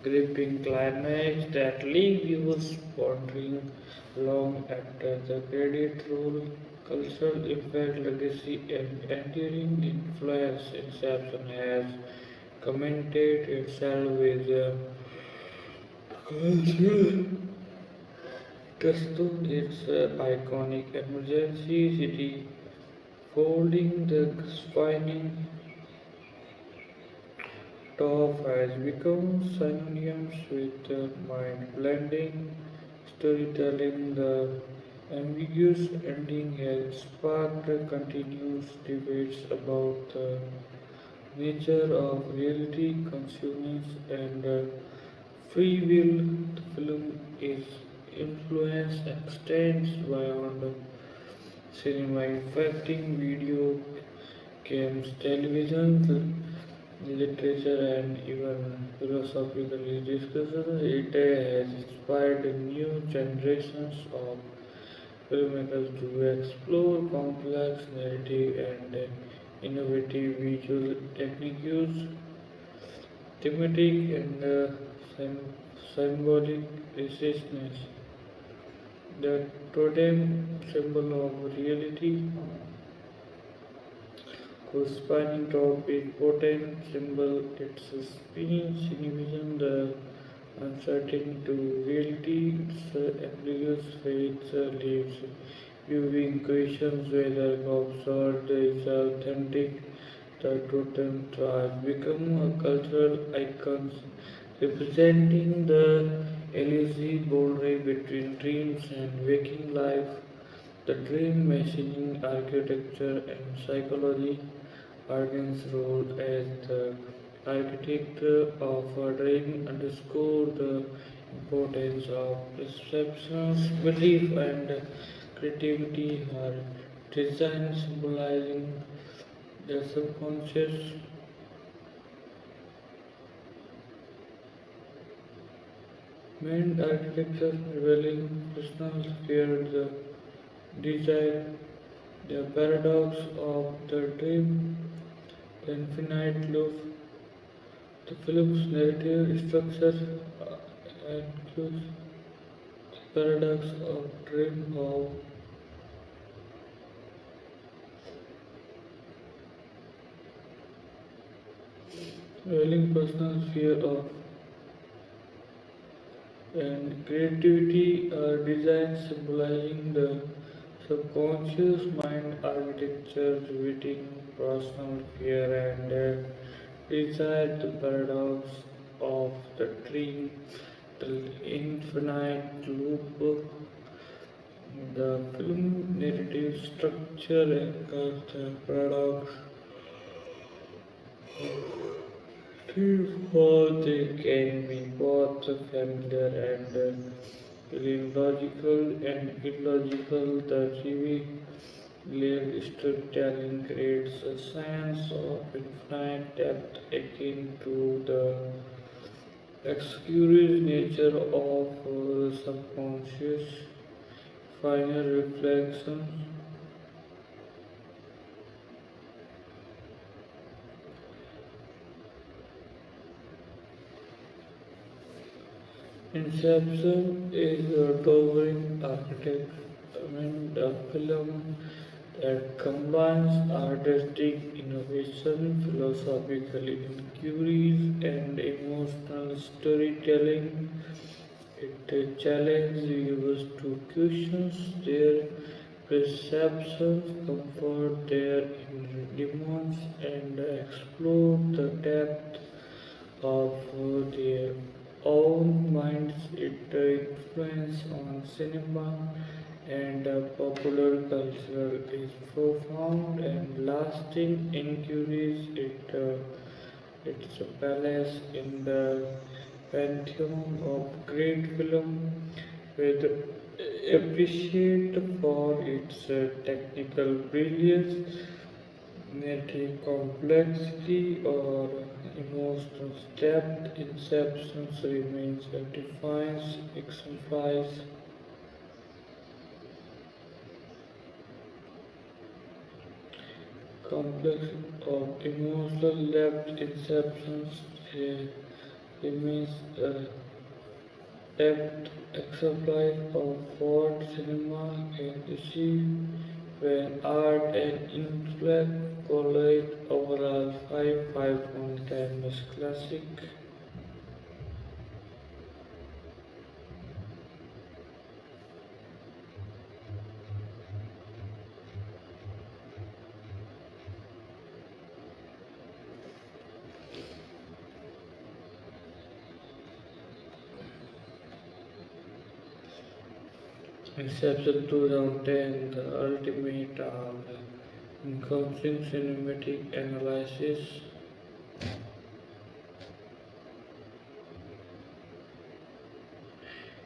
gripping climax that leaves viewers pondering long after the credit roll. Cultural impact, legacy, and enduring influence Inception has commented itself with a cultural touchstone its iconic emergency city folding the spinning top has become synonymous with mind-blending storytelling. The ambiguous ending has sparked continuous debates about the nature of reality, consciousness, and free will. The film is influence extends beyond cinema, affecting video games, television, literature, and even philosophical discussions. It has inspired new generations of filmmakers to explore complex narrative and innovative visual techniques, thematic and symbolic resistance. The totem symbol of reality, corresponding top is potent symbol. Its spin significant the uncertain to reality. Its ambiguous faith leaves viewing questions whether observed is authentic. The totem has become a cultural icon representing the elusive boundary between dreams and waking life. The dream machine architecture and psychology. Argan's role as the architect of a dream underscore the importance of perceptions, belief, and creativity. Her design symbolizing the subconscious mind architecture revealing personal fear, the desire, the paradox of the dream, the infinite loop. The film's narrative structure includes the paradox of dream of revealing personal fear of and creativity are design symbolizing the subconscious mind architecture revealing personal fear and desire, the paradox of the dream, the infinite loop. The film narrative structure anchors the paradox for they can be both familiar and logical and illogical. The revealed storytelling creates a sense of infinite depth akin to the excurious nature of subconscious final reflections. Inception is a towering architect, a film that combines artistic innovation, philosophical inquiries, and emotional storytelling. It challenges viewers to question their perceptions, comfort their inner demons, and explore the depth of their own minds. Its influence on cinema and popular culture is profound and lasting. Inquiries its place in the pantheon of great film with appreciate for its technical brilliance, narrative complexity, or emotional depth. Inception remains a defines, exemplifies complex of emotional depth. Inception remains a depth exemplar of what cinema can achieve when art and intellect collide. Overall, 5 on timeless classic. Inception 2010, the ultimate of encountering cinematic analysis.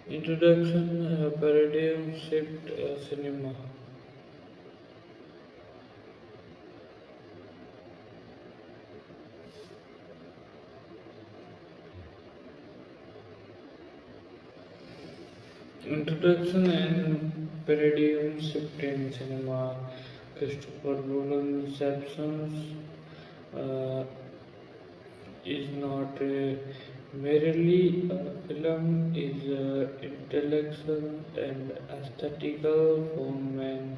Introduction, paradigm shift cinema. Introduction and paradigm shift in cinema. Christopher Nolan's Inception uh, is not merely a film, is intellectual and aesthetical phenomenon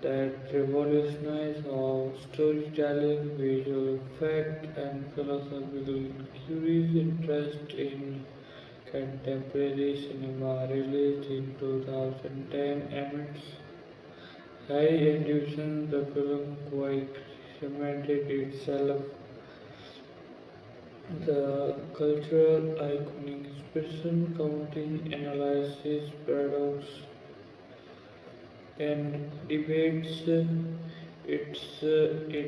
that revolutionized how storytelling, visual effect, and philosophical inquiries interest in contemporary cinema. Released in 2010 amidst high ambition, the film quite cemented itself the cultural iconic expression, counting, analysis, paradox, and debates. It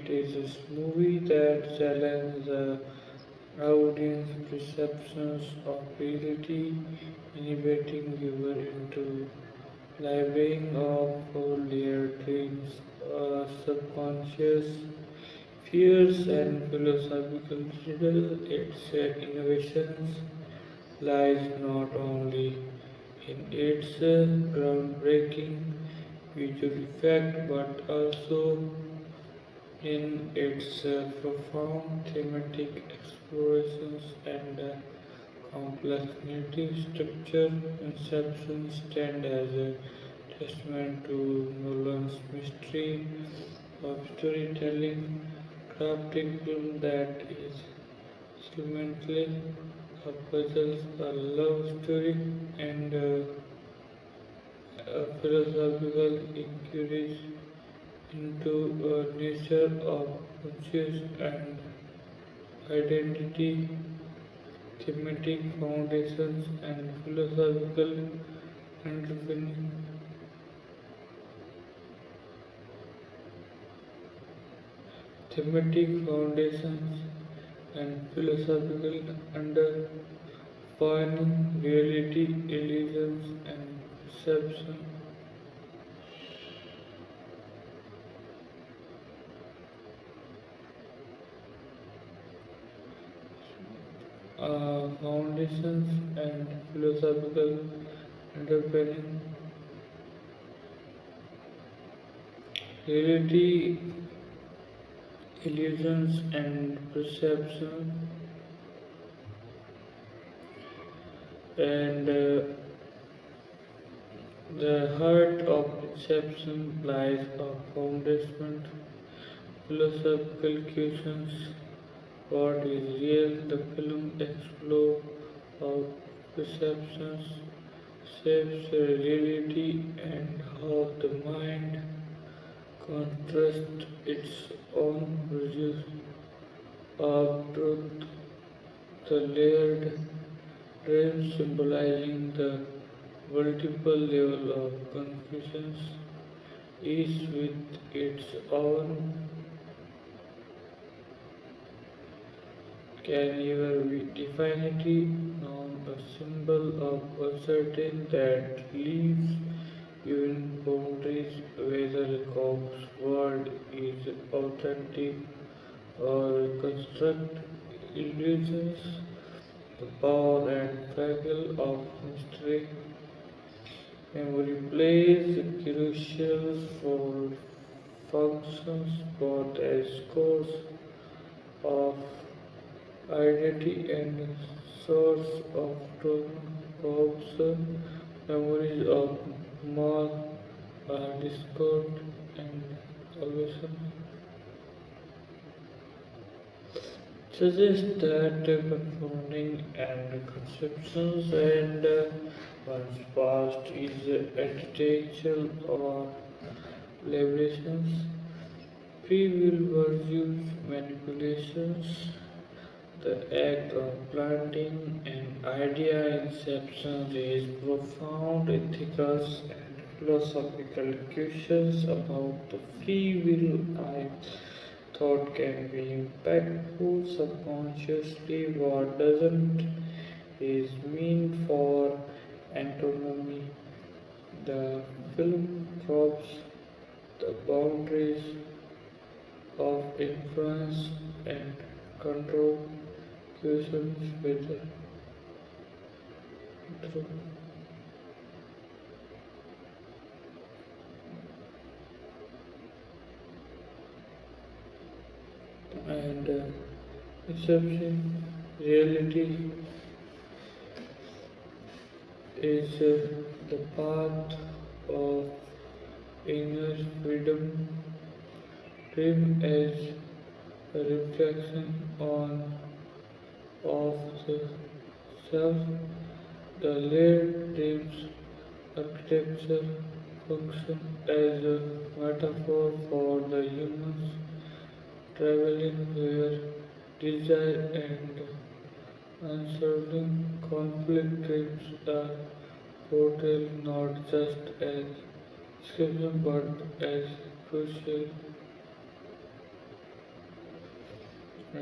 is a movie that challenges the audience perceptions of reality, inviting viewer into living of layered dreams, subconscious fears, and philosophical riddle. Its innovations lies not only in its groundbreaking visual effect but also in its profound thematic explorations and complex narrative structure. Inception stand as a testament to Nolan's mystery of storytelling, crafting film that is fundamentally a puzzle, a love story, and a philosophical inquiry into a nature of conscious and identity, thematic foundations, and philosophical underpinning. Thematic foundations and philosophical underpinning reality, illusions, and perception. Foundations and philosophical underpinning reality, illusions, and perception, and the heart of Inception lies a foundation philosophical questions. What is real? The film explores how perceptions shapes reality and how the mind contrasts its own views of truth. The layered dream symbolizing the multiple level of confusions, each with its own can ever be definitely known, a symbol of uncertainty that leaves you in boundaries whether Cobb's world is authentic or construct illusions, the power and fragile of mystery. Memory plays a crucial role, functions both as source of identity and source of trauma. Cobb's memories of Mark are discord and aggression suggest that confounding and conceptions and one's past is existential or liberations, free will versus manipulations, the act of planting an idea inception is profound ethical and philosophical questions about the free will I thought can be impactful subconsciously. What doesn't is mean for autonomy. The film probes the boundaries of influence and control, questions whether and Inception reality is the path of inner freedom, dream as a reflection on of the self, the layered dreams architecture function as a metaphor for the humans traveling where desire and uncertain conflict dreams are portrayed not just as escapism but as crucial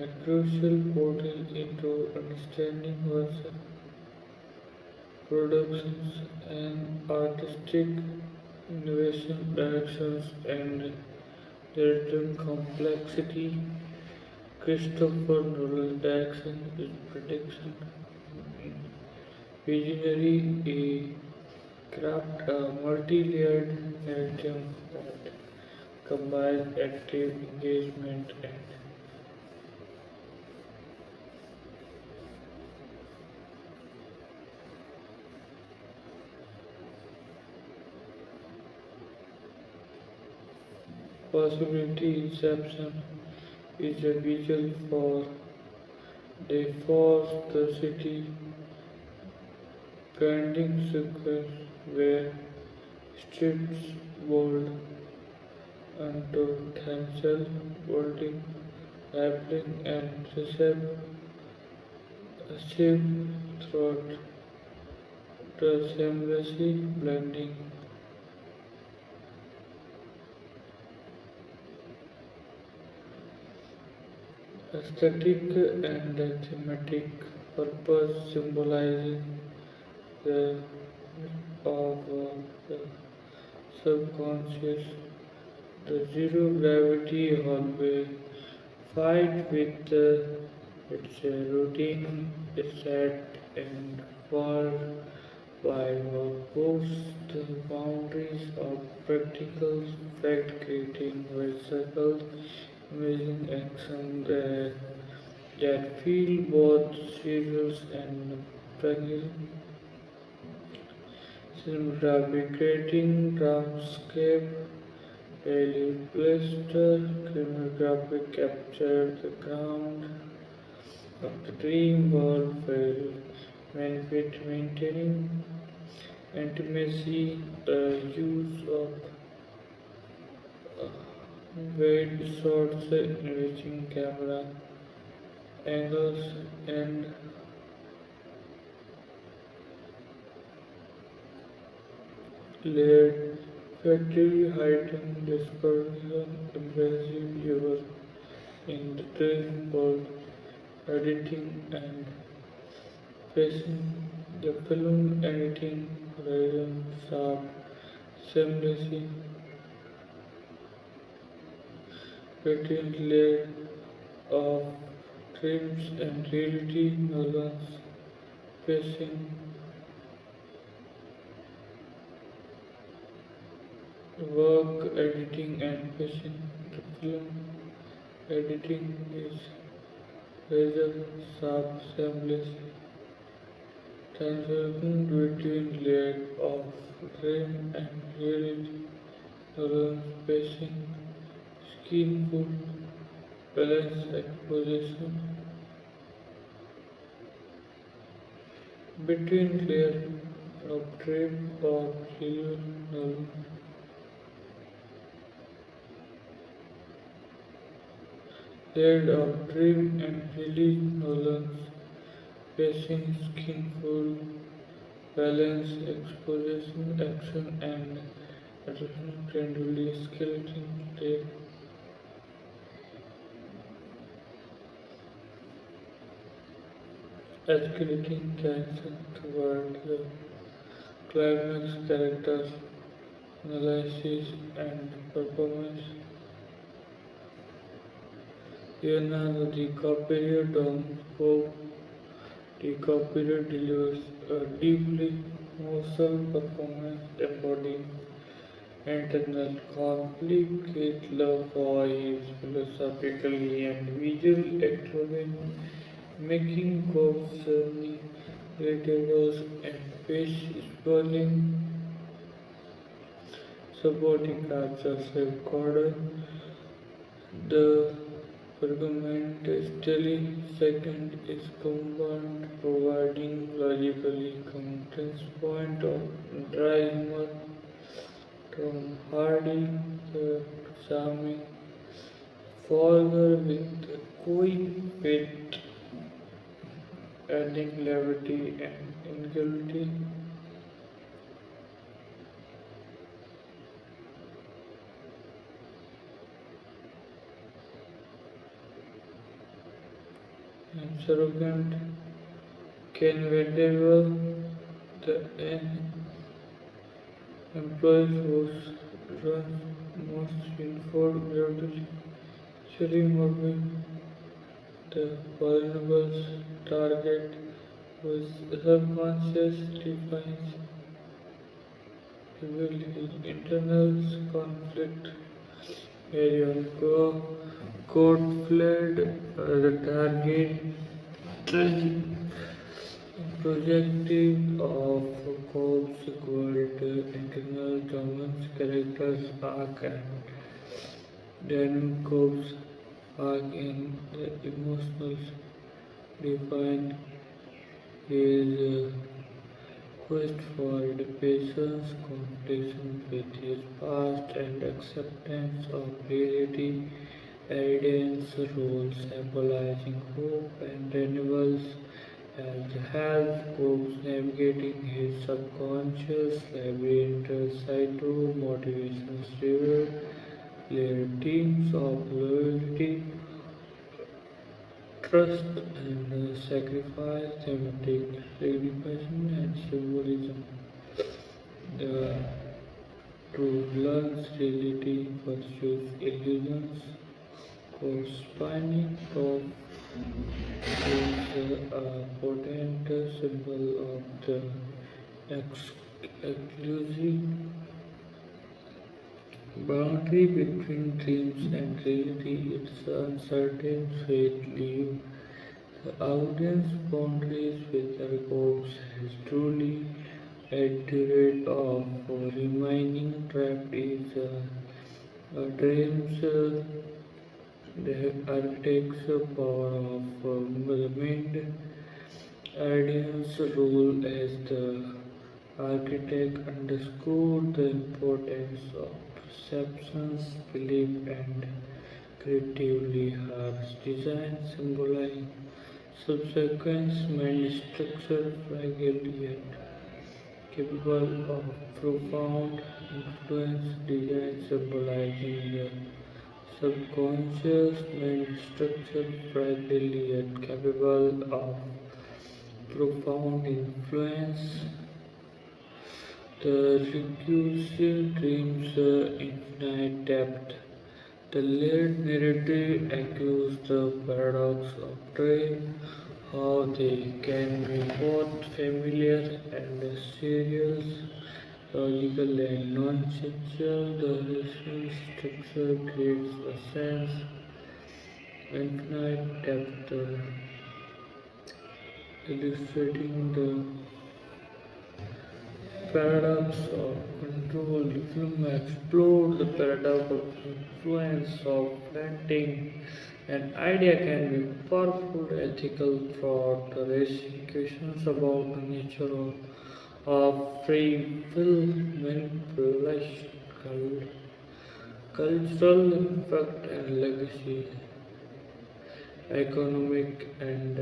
a crucial portal into understanding oneself, productions and artistic innovation directions and their complexity. Christopher Nolan's direction is prediction visionary, a craft a multi-layered narrative that combines active engagement and possibility. Inception is a visual for they force the city bending sequence where streets bold unto themselves, holding, rappelling and received throughout the seamlessly blending aesthetic and thematic purpose symbolizing the of the subconscious, the zero gravity hallway fight with its routine, set and fall while push the boundaries of practical fact creating versatile amazing action that feel both serious and practical. Cinematography creating dramscape, daily blister, cinematography captured the ground of the dream world while maintaining intimacy, the use of wide shots, enriching camera angles, and layered factory heightened dispersion, impressive viewer in the dream world, editing and pacing, the film editing horizon sharp, seamlessly between layers of dreams and reality, Nolan's pacing, work, editing and pacing. The film editing is razor sharp, seamless, transition between layers of dream and reality. Nolan's pacing, skillful, balanced exposition between layers of dream or real Nolan. Layered of dream and release Nolan's pacing, skillful, balance, exposition, action, and attention trendly skeleton take escalating tension toward the climax characters analysis and performance. Leonardo DiCaprio Tom Pope DiCaprio delivers a deeply emotional performance embodying internal conflict with love for his philosophically and visual excellence, making Cobb's journey relatable and peacefully supporting characters like Gordon. The argument second is compound, providing logically complex point of driver from Hardy, the charming Folger with quick wit, adding levity and ingenuity, and surrogate can whenever the employees whose runs most info gradually removing the vulnerable target whose subconscious defines reveal internal conflict area code fled the target projective of Cobb's called internal Thomas characters arc and then Cobb's arc in the emotional define his quest for the patience, confrontation with his past, and acceptance of reality. Evidence role symbolizing hope and renewals as help Cobbs navigating his subconscious labyrinth psycho motivations river layer themes of loyalty, trust and sacrifice, thematic signification and symbolism. The true learns reality pursues illusions, corresponding of is a potent symbol of the exclusive boundary between dreams and reality. Its uncertain fate leave the audience boundaries whether Cobbs has truly accurate of remaining trapped is dreams. The architect's power of the mind. Audience role as the architect underscored the importance of perceptions, belief, and creatively harsh design symbolizing subsequence mind structure fragile yet capable of profound influence design symbolizing the subconscious mind structure fragile yet capable of profound influence. The recursive dreams infinite depth. The layered narrative echoes the paradox of dream, how they can be both familiar and serious, logical and non-sensual. The rational structure creates a sense infinite depth, illustrating the paradox of control. The film explored the paradox of influence of planting. An idea can be powerful ethical thought, raising questions about the nature of free will, manipulation, cultural impact and legacy, economic and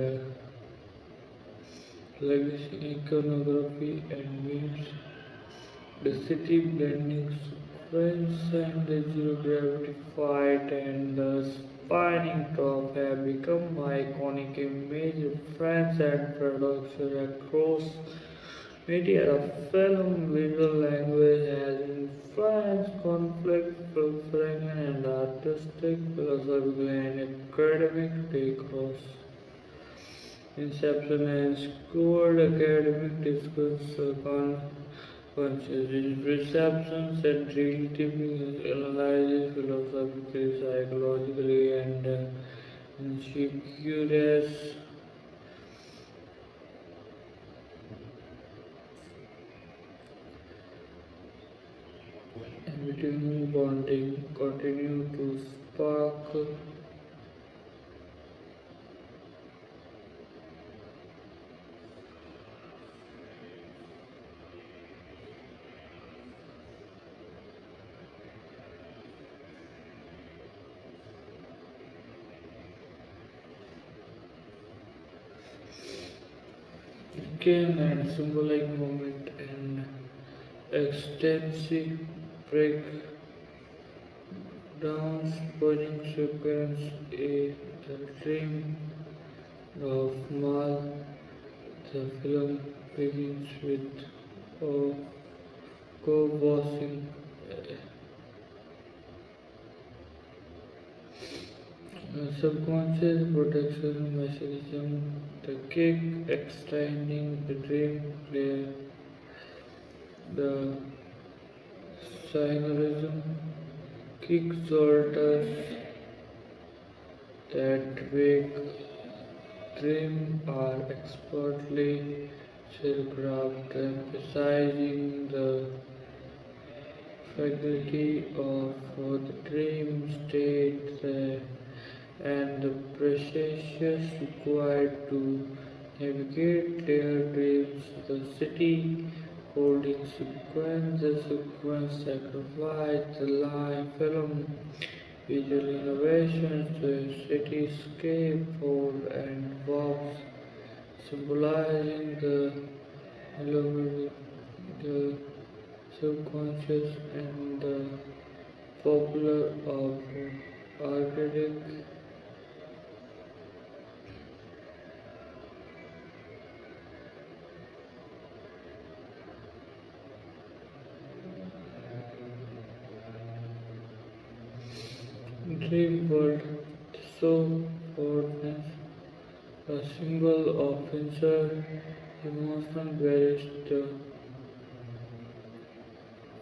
legacy iconography and memes. The city blending sequence and the zero gravity fight and the spinning top have become iconic image of France and production across media. The film visual language has influenced conflict, filtering and artistic, philosophical and academic across. Inception has scored academic discourse Conscious perceptions and relatively analyzes philosophically, psychologically, and insecurities, and between bonding continue to spark came and symbolic moment and extensive breakdown spawning sequence in the dream of Mal. The film begins with a co-bossing subconscious protection mechanism, the kick extending the dream player, the synergism kicks alters that wake dream are expertly choreographed, emphasizing the faculty of the dream state and the precious required to navigate their dreams. The city holding sequence, the sequence sacrifice, the line film, visual innovations, the cityscape hold and walks, symbolizing the subconscious and the popular of archaic dream world. So forness, a symbol of insert emotional barriers, the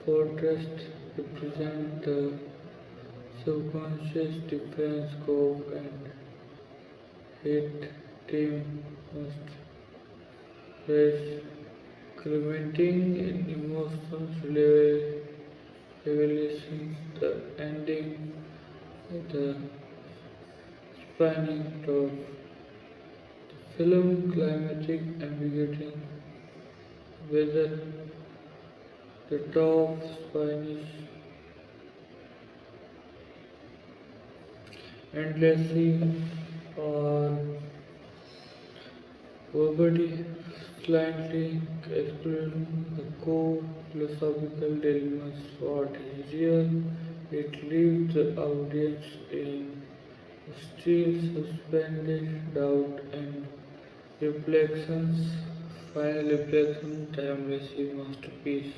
fortress represent the subconscious defense scope and hit team must raise incrementing in emotional revelations, the ending, the spanning of the film climatic ambiguity, whether the top Spanish endlessly or verbally slightly exploring the core philosophical dilemmas. What is real? It leaves the audience in still suspended doubt and reflections. Final reflection, timeless masterpiece.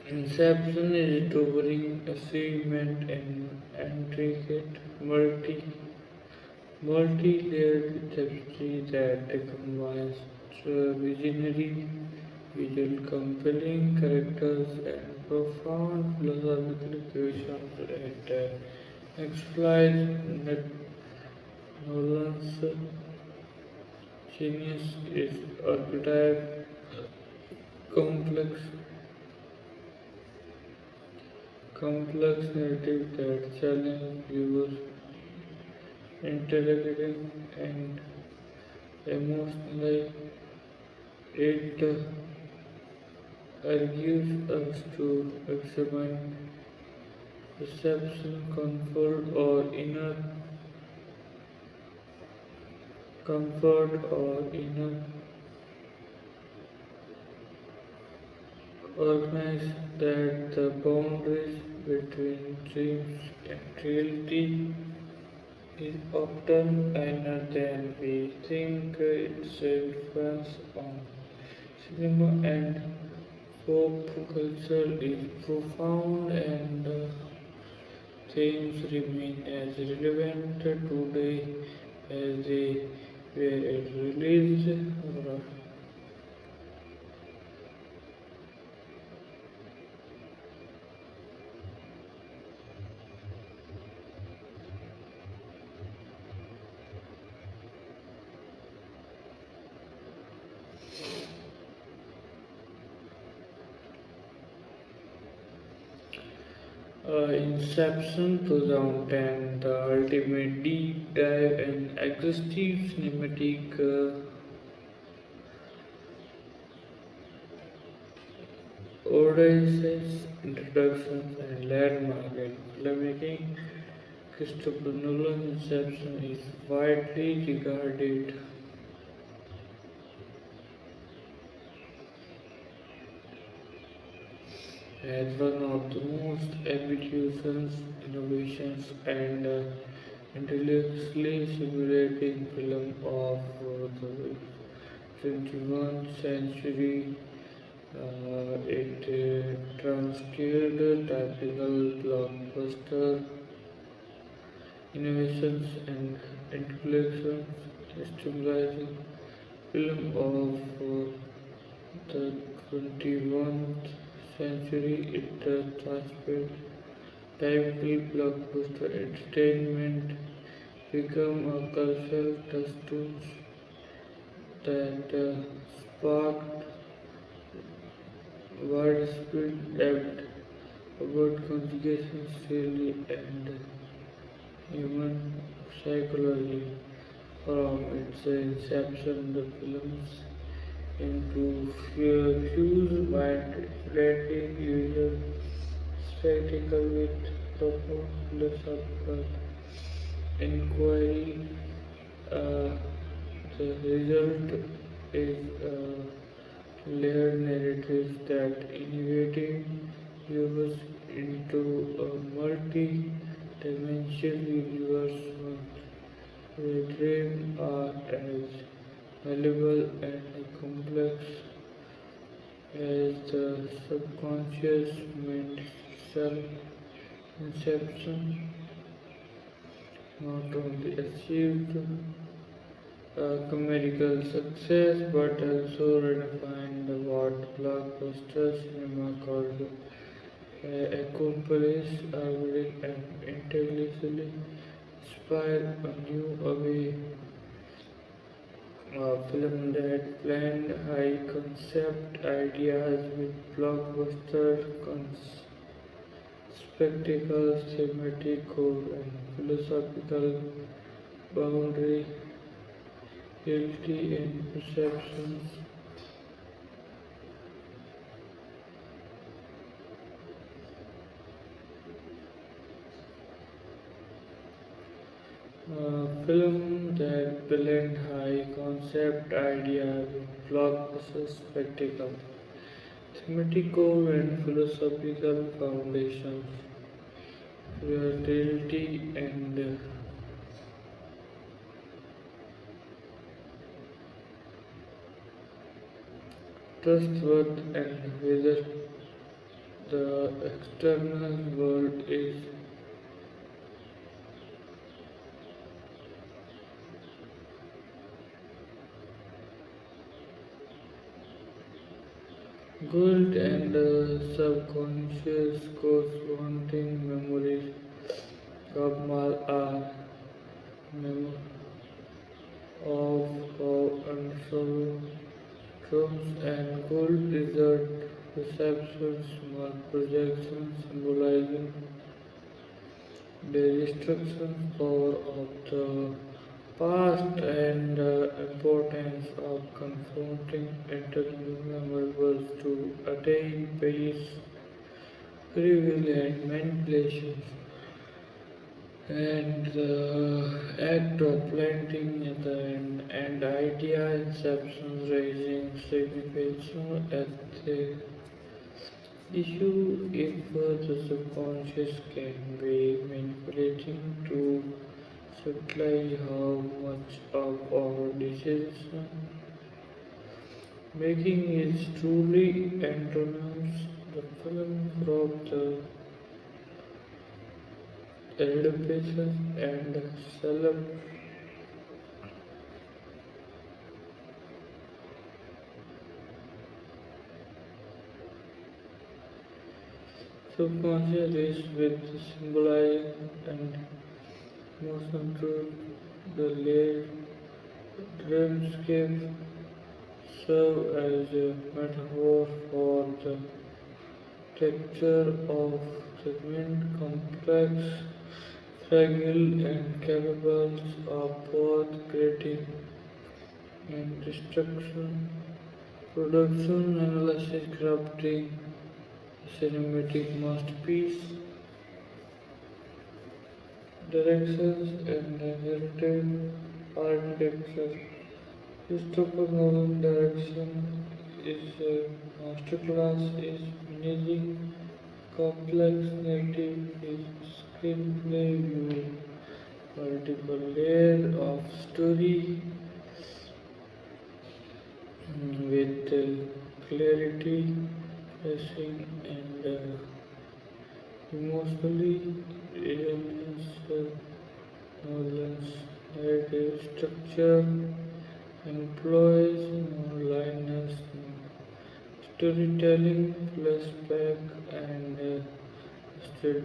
Inception is towering achievement and intricate multi-layered tapestry that combines visionary, visual compelling characters and profound philosophical questions. It exploits Nolan's genius is archetype complex narrative that challenges viewers' intellectually and emotionally. It urges us to examine perception, comfort or inner organize that the boundaries between dreams and reality is often finer than we think. Its influence on cinema and pop culture is profound, and themes remain as relevant today as they were released. Inception 2010, the ultimate deep dive and exhaustive cinematic audiences, introductions, and landmark in filmmaking. Christopher Nolan's Inception is widely regarded as one of the most ambitious innovations and intellectually stimulating film of the 21st century. It transcended typical blockbuster innovations and intellectual stimulating film of the 21st century. It transcended typical blockbuster entertainment, become a cultural touchstone that sparked widespread debate about conjugation theory and human psychology. From its inception, the films into fuse mind blending user spectacle with profound philosophical inquiry. Uh, the result is layered narratives that innovative viewers into a multi-dimensional universe where dreams are as malleable and complex as the subconscious mind itself. Inception not only achieved commercial success but also redefined what blockbuster cinema could accomplish, urban and intellectually inspire a new way, a film that blend high concept ideas with blockbuster spectacle, thematic core, and philosophical boundary, reality and perceptions. A film that blend high concept ideas with blockbuster spectacle, thematic core and philosophical foundations, reality and trustworth, and whether the external world is good and subconscious corresponding memories of mal are mem- of how unsolved drums and gold desert perceptions mark projections symbolizing the destruction power of the past and the importance of confronting internal memories to attain peace, free will, and manipulation. And the act of planting and idea inception raising significance at the issue if the subconscious can be manipulating to supply how much of our decision making is truly autonomous. The film from the education and self subconscious is with symbolizing and motion truth. The layered dreamscape serve as a metaphor for the texture of cement, complex, fragile, and capable of both creating and destruction. Production analysis crafting a cinematic masterpiece. Directions and narrative architecture. Christopher Nolan direction is a masterclass is managing complex narrative is screenplay view multiple layers of story with clarity, pacing and emotionally resonance. Nolan's narrative structure employs non-linear storytelling, flashback, and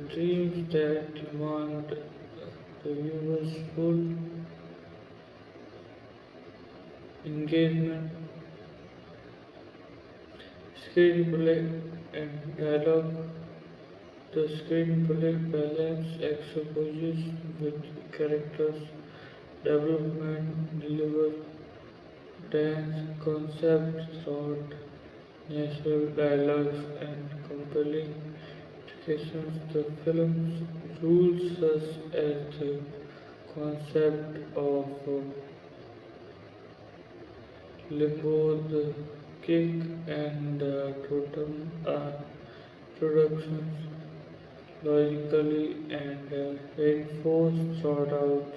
dreams that demand the viewer's full engagement. Screenplay and dialogue. The screenplay balances exposition with characters development, deliver dense concepts, thought, natural dialogues, and compelling expressions. The film rules us as the concept of limbo, the kick, and the totem are productions logically and reinforced throughout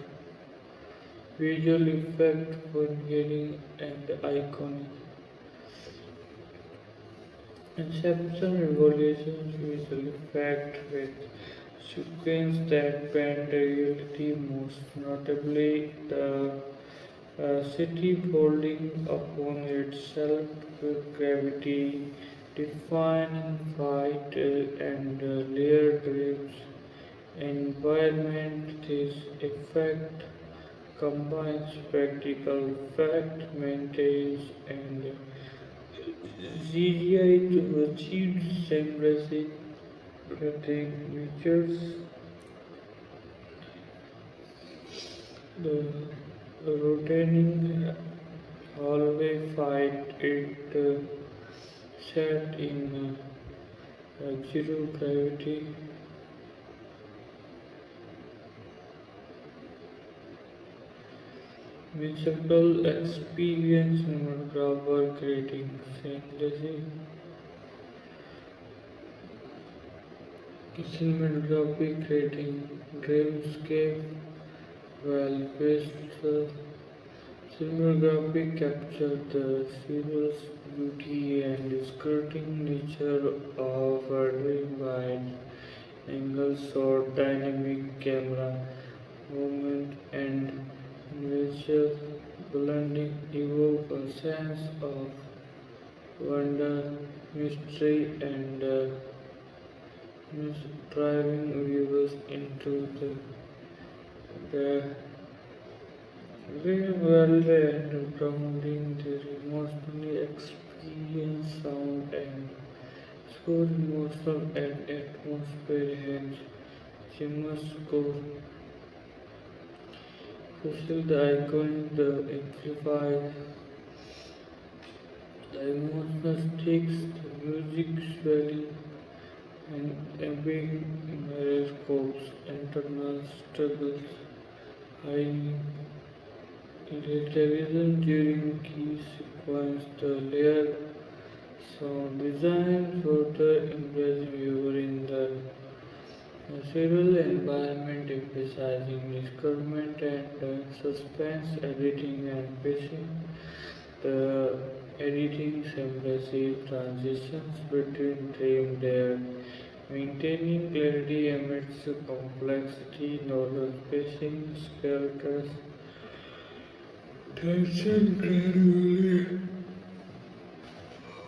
visual effect forgetting and iconic. Inception revolutions visual effect with sequence that bend reality, most notably the city folding upon itself with gravity, defying fight and layered dreams environment. This effect combines practical fact, maintains and CGI to achieve seamlessly creating features. The rotating hallway fight it set in zero gravity musical experience cinematographer creating seamlessly cinematography creating dreamscape while visual cinematography captured the serious beauty and skirting nature of a dream wide angle shot dynamic camera movement and visual blending evoke a sense of wonder, mystery and driving viewers into the real world and grounding their emotionally experience sound and score emotional and atmosphere and shimmer score. Especially the iconic the amplifies the emotional stakes, the music swelling and epic marriage scopes, internal struggles, high television during key sequence, the layered sound design further impressing viewer in the natural environment, emphasizing discernment and suspense, editing and pacing. The editing seamlessly transitions between themes there, maintaining clarity amidst complexity, knowledge pacing, characters, tension gradually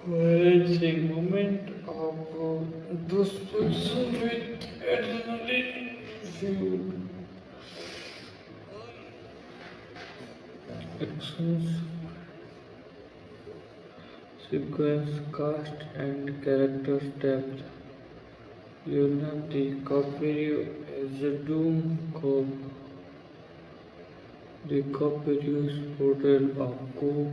balancing moment of those person with adrenaline fueled actions, sequence, cast, and character depth. Leonardo DiCaprio as the Doom Cop. DiCaprio's portrayal of Coop